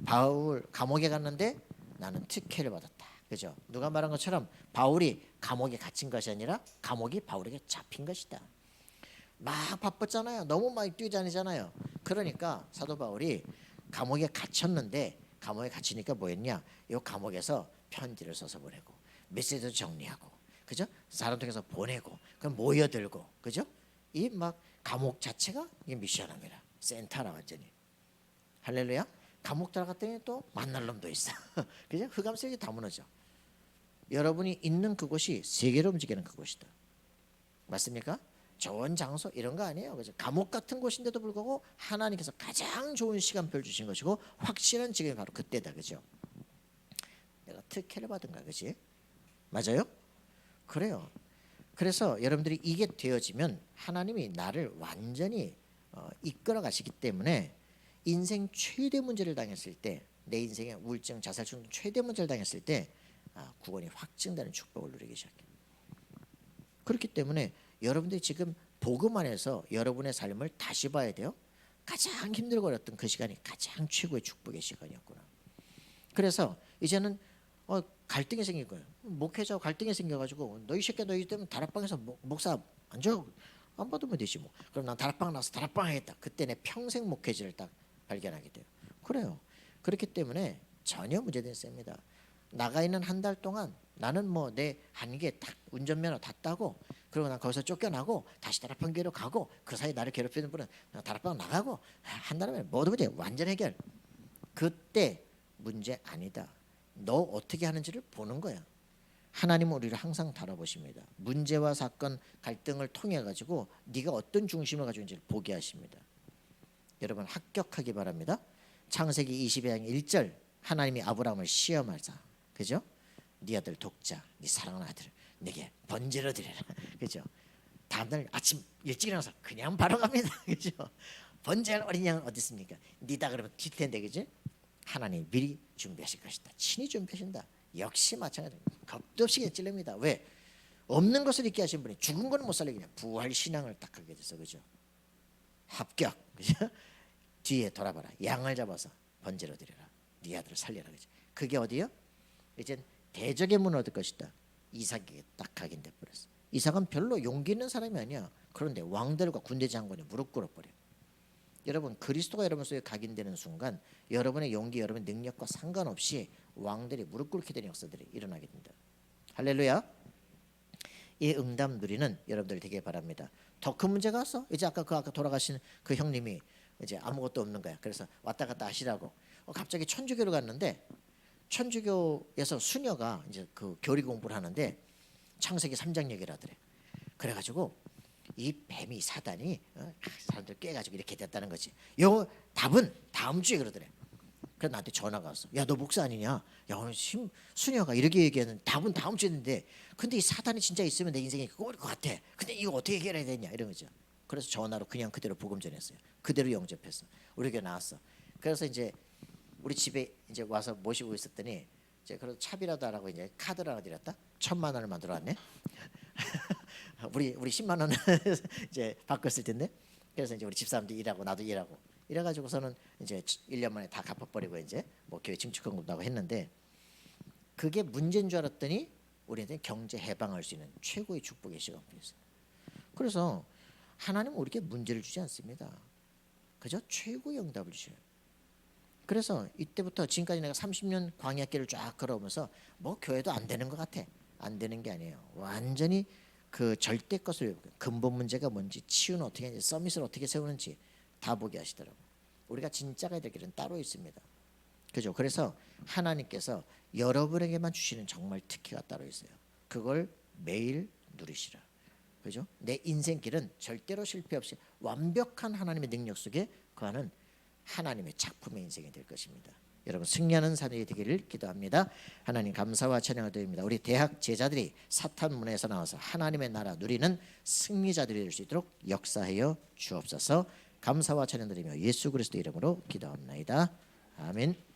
바울 감옥에 갔는데 나는 특혜를 받았다. 그죠? 누가 말한 것처럼 바울이 감옥에 갇힌 것이 아니라 감옥이 바울에게 잡힌 것이다. 막 바빴잖아요. 너무 많이 뛰어다니잖아요. 그러니까 사도 바울이 감옥에 갇혔는데, 감옥에 갇히니까 뭐였냐? 이 감옥에서 편지를 써서 보내고, 메시지도 정리하고, 그죠? 사람 통해서 보내고, 그럼 모여들고, 그죠? 이 막 감옥 자체가 이 미션입니다. 센터라 완전히. 할렐루야. 감옥 들어갔더니 또 만날 놈도 있어. 그죠? 흑암 세력이 다 무너져. 여러분이 있는 그곳이 세계로 움직이는 그곳이다. 맞습니까? 좋은 장소 이런 거 아니에요. 그죠? 감옥 같은 곳인데도 불구하고 하나님께서 가장 좋은 시간표를 주신 것이고 확실한 지금이 바로 그때다. 그죠? 내가 특혜를 받은 거야. 그지? 맞아요? 그래요. 그래서 여러분들이 이게 되어지면 하나님이 나를 완전히 이끌어 가시기 때문에 인생 최대 문제를 당했을 때, 내 인생의 우울증, 자살중 최대 문제를 당했을 때 구원이 확증되는 축복을 누리기 시작해요. 그렇기 때문에 여러분들이 지금 복음 안에서 여러분의 삶을 다시 봐야 돼요. 가장 힘들고 어렸던 그 시간이 가장 최고의 축복의 시간이었구나. 그래서 이제는 갈등이 생긴 거예요. 목회자와 갈등이 생겨가지고 너희 새끼 너희 때문에 다락방에서 목사 앉아 안 받으면 되지 뭐. 그럼 난 다락방 나서 다락방 하겠다. 그때 내 평생 목회지를 딱 발견하게 돼요. 그래요. 그렇기 때문에 전혀 문제된 셈입니다. 나가 있는 한 달 동안 나는 뭐 내 한개 딱 운전면허 다 따고, 그리고 난 거기서 쫓겨나고 다시 다락방 교회로 가고, 그 사이 나를 괴롭히는 분은 다락방 나가고, 한 달에 모든 문제 완전 해결. 그때 문제 아니다. 너 어떻게 하는지를 보는 거야. 하나님은 우리를 항상 다뤄보십니다. 문제와 사건, 갈등을 통해 가지고 네가 어떤 중심을 가지고 있는지를 보게 하십니다. 여러분 합격하기 바랍니다. 창세기 22장 1절 하나님이 아브라함을 시험하사, 그죠? 네 아들 독자, 네 사랑하는 아들 내게 번제로 드려라. 그죠? 다음날 아침 일찍 일어나서 그냥 바로 갑니다. 그죠? 번제할 어린 양은 어디 있습니까? 니다 그러면 뒤 텐데, 그죠? 하나님 미리 준비하실 것이다. 친히 준비하신다. 역시 마찬가지입니다. 겁도 없이 찔릅니다. 왜? 없는 것을 있게 하신 분이 죽은 거는 못 살리게 부활 신앙을 딱 하게 돼서, 그죠? 합격. 그죠? 뒤에 돌아봐라. 양을 잡아서 번제로 드려라. 네 아들을 살려라 그지. 그게 어디요? 이젠 대적의 문을 얻을 것이다. 이삭에게 딱 각인돼 버렸어. 이삭은 별로 용기 있는 사람이 아니야. 그런데 왕들과 군대 장관이 무릎 꿇어버려. 여러분 그리스도가 여러분 속에 각인되는 순간 여러분의 용기, 여러분의 능력과 상관없이 왕들이 무릎 꿇게 되는 역사들이 일어나게 된다. 할렐루야. 이 응답 누리는 여러분들 되길 바랍니다. 더 큰 문제가 왔어. 이제 아까 돌아가신 그 형님이 이제 아무것도 없는 거야. 그래서 왔다 갔다 하시라고 갑자기 천주교로 갔는데 천주교에서 수녀가 이제 그 교리 공부를 하는데 창세기 3장 얘기를 하더래. 그래가지고 이 뱀이 사단이 사람들 깨가지고 이렇게 됐다는 거지. 요 답은 다음 주에 그러더래. 그래서 나한테 전화가 왔어. 야 너 목사 아니냐? 야 오늘 수녀가 이렇게 얘기하는 답은 다음 주에 있는데 근데 이 사단이 진짜 있으면 내 인생이 그거일 것 같아. 근데 이거 어떻게 해결해야 되냐 이런 거죠. 그래서 전화로 그냥 그대로 복음 전했어요. 그대로 영접했어. 우리 교회 나왔어. 그래서 이제 우리 집에 이제 와서 모시고 있었더니 이제 그래도 차비라도 하라고 이제 카드를 하나 드렸다. 1,000만 원을 만들어 왔네. 우리 10만 원은 이제 바꿨을 텐데. 그래서 이제 우리 집사람도 일하고 나도 일하고 이래가지고서는 이제 1년 만에 다 갚아버리고 이제 뭐 교회 증축헌금도 하고 했는데 그게 문제인 줄 알았더니 우리한테 경제 해방할 수 있는 최고의 축복의 시간이었어요. 그래서 하나님은 우리에게 문제를 주지 않습니다. 그저 최고의 응답을 주셔요. 그래서 이때부터 지금까지 내가 30년 광야길을 쫙 걸어오면서 뭐 교회도 안 되는 것 같아. 안 되는 게 아니에요. 완전히 그 절대 것을 근본 문제가 뭔지 치유는 어떻게 하는지 서밋을 어떻게 세우는지 다 보게 하시더라고요. 우리가 진짜가 될 길은 따로 있습니다. 그죠? 그래서 하나님께서 여러분에게만 주시는 정말 특혜가 따로 있어요. 그걸 매일 누리시라. 그죠? 내 인생길은 절대로 실패 없이 완벽한 하나님의 능력 속에 거하는 하나님의 작품의 인생이 될 것입니다. 여러분 승리하는 삶이 되기를 기도합니다. 하나님 감사와 찬양을 드립니다. 우리 대학 제자들이 사탄 문에서 나와서 하나님의 나라 누리는 승리자들이 될 수 있도록 역사하여 주옵소서. 감사와 찬양 드리며 예수 그리스도 이름으로 기도합니다. 아멘.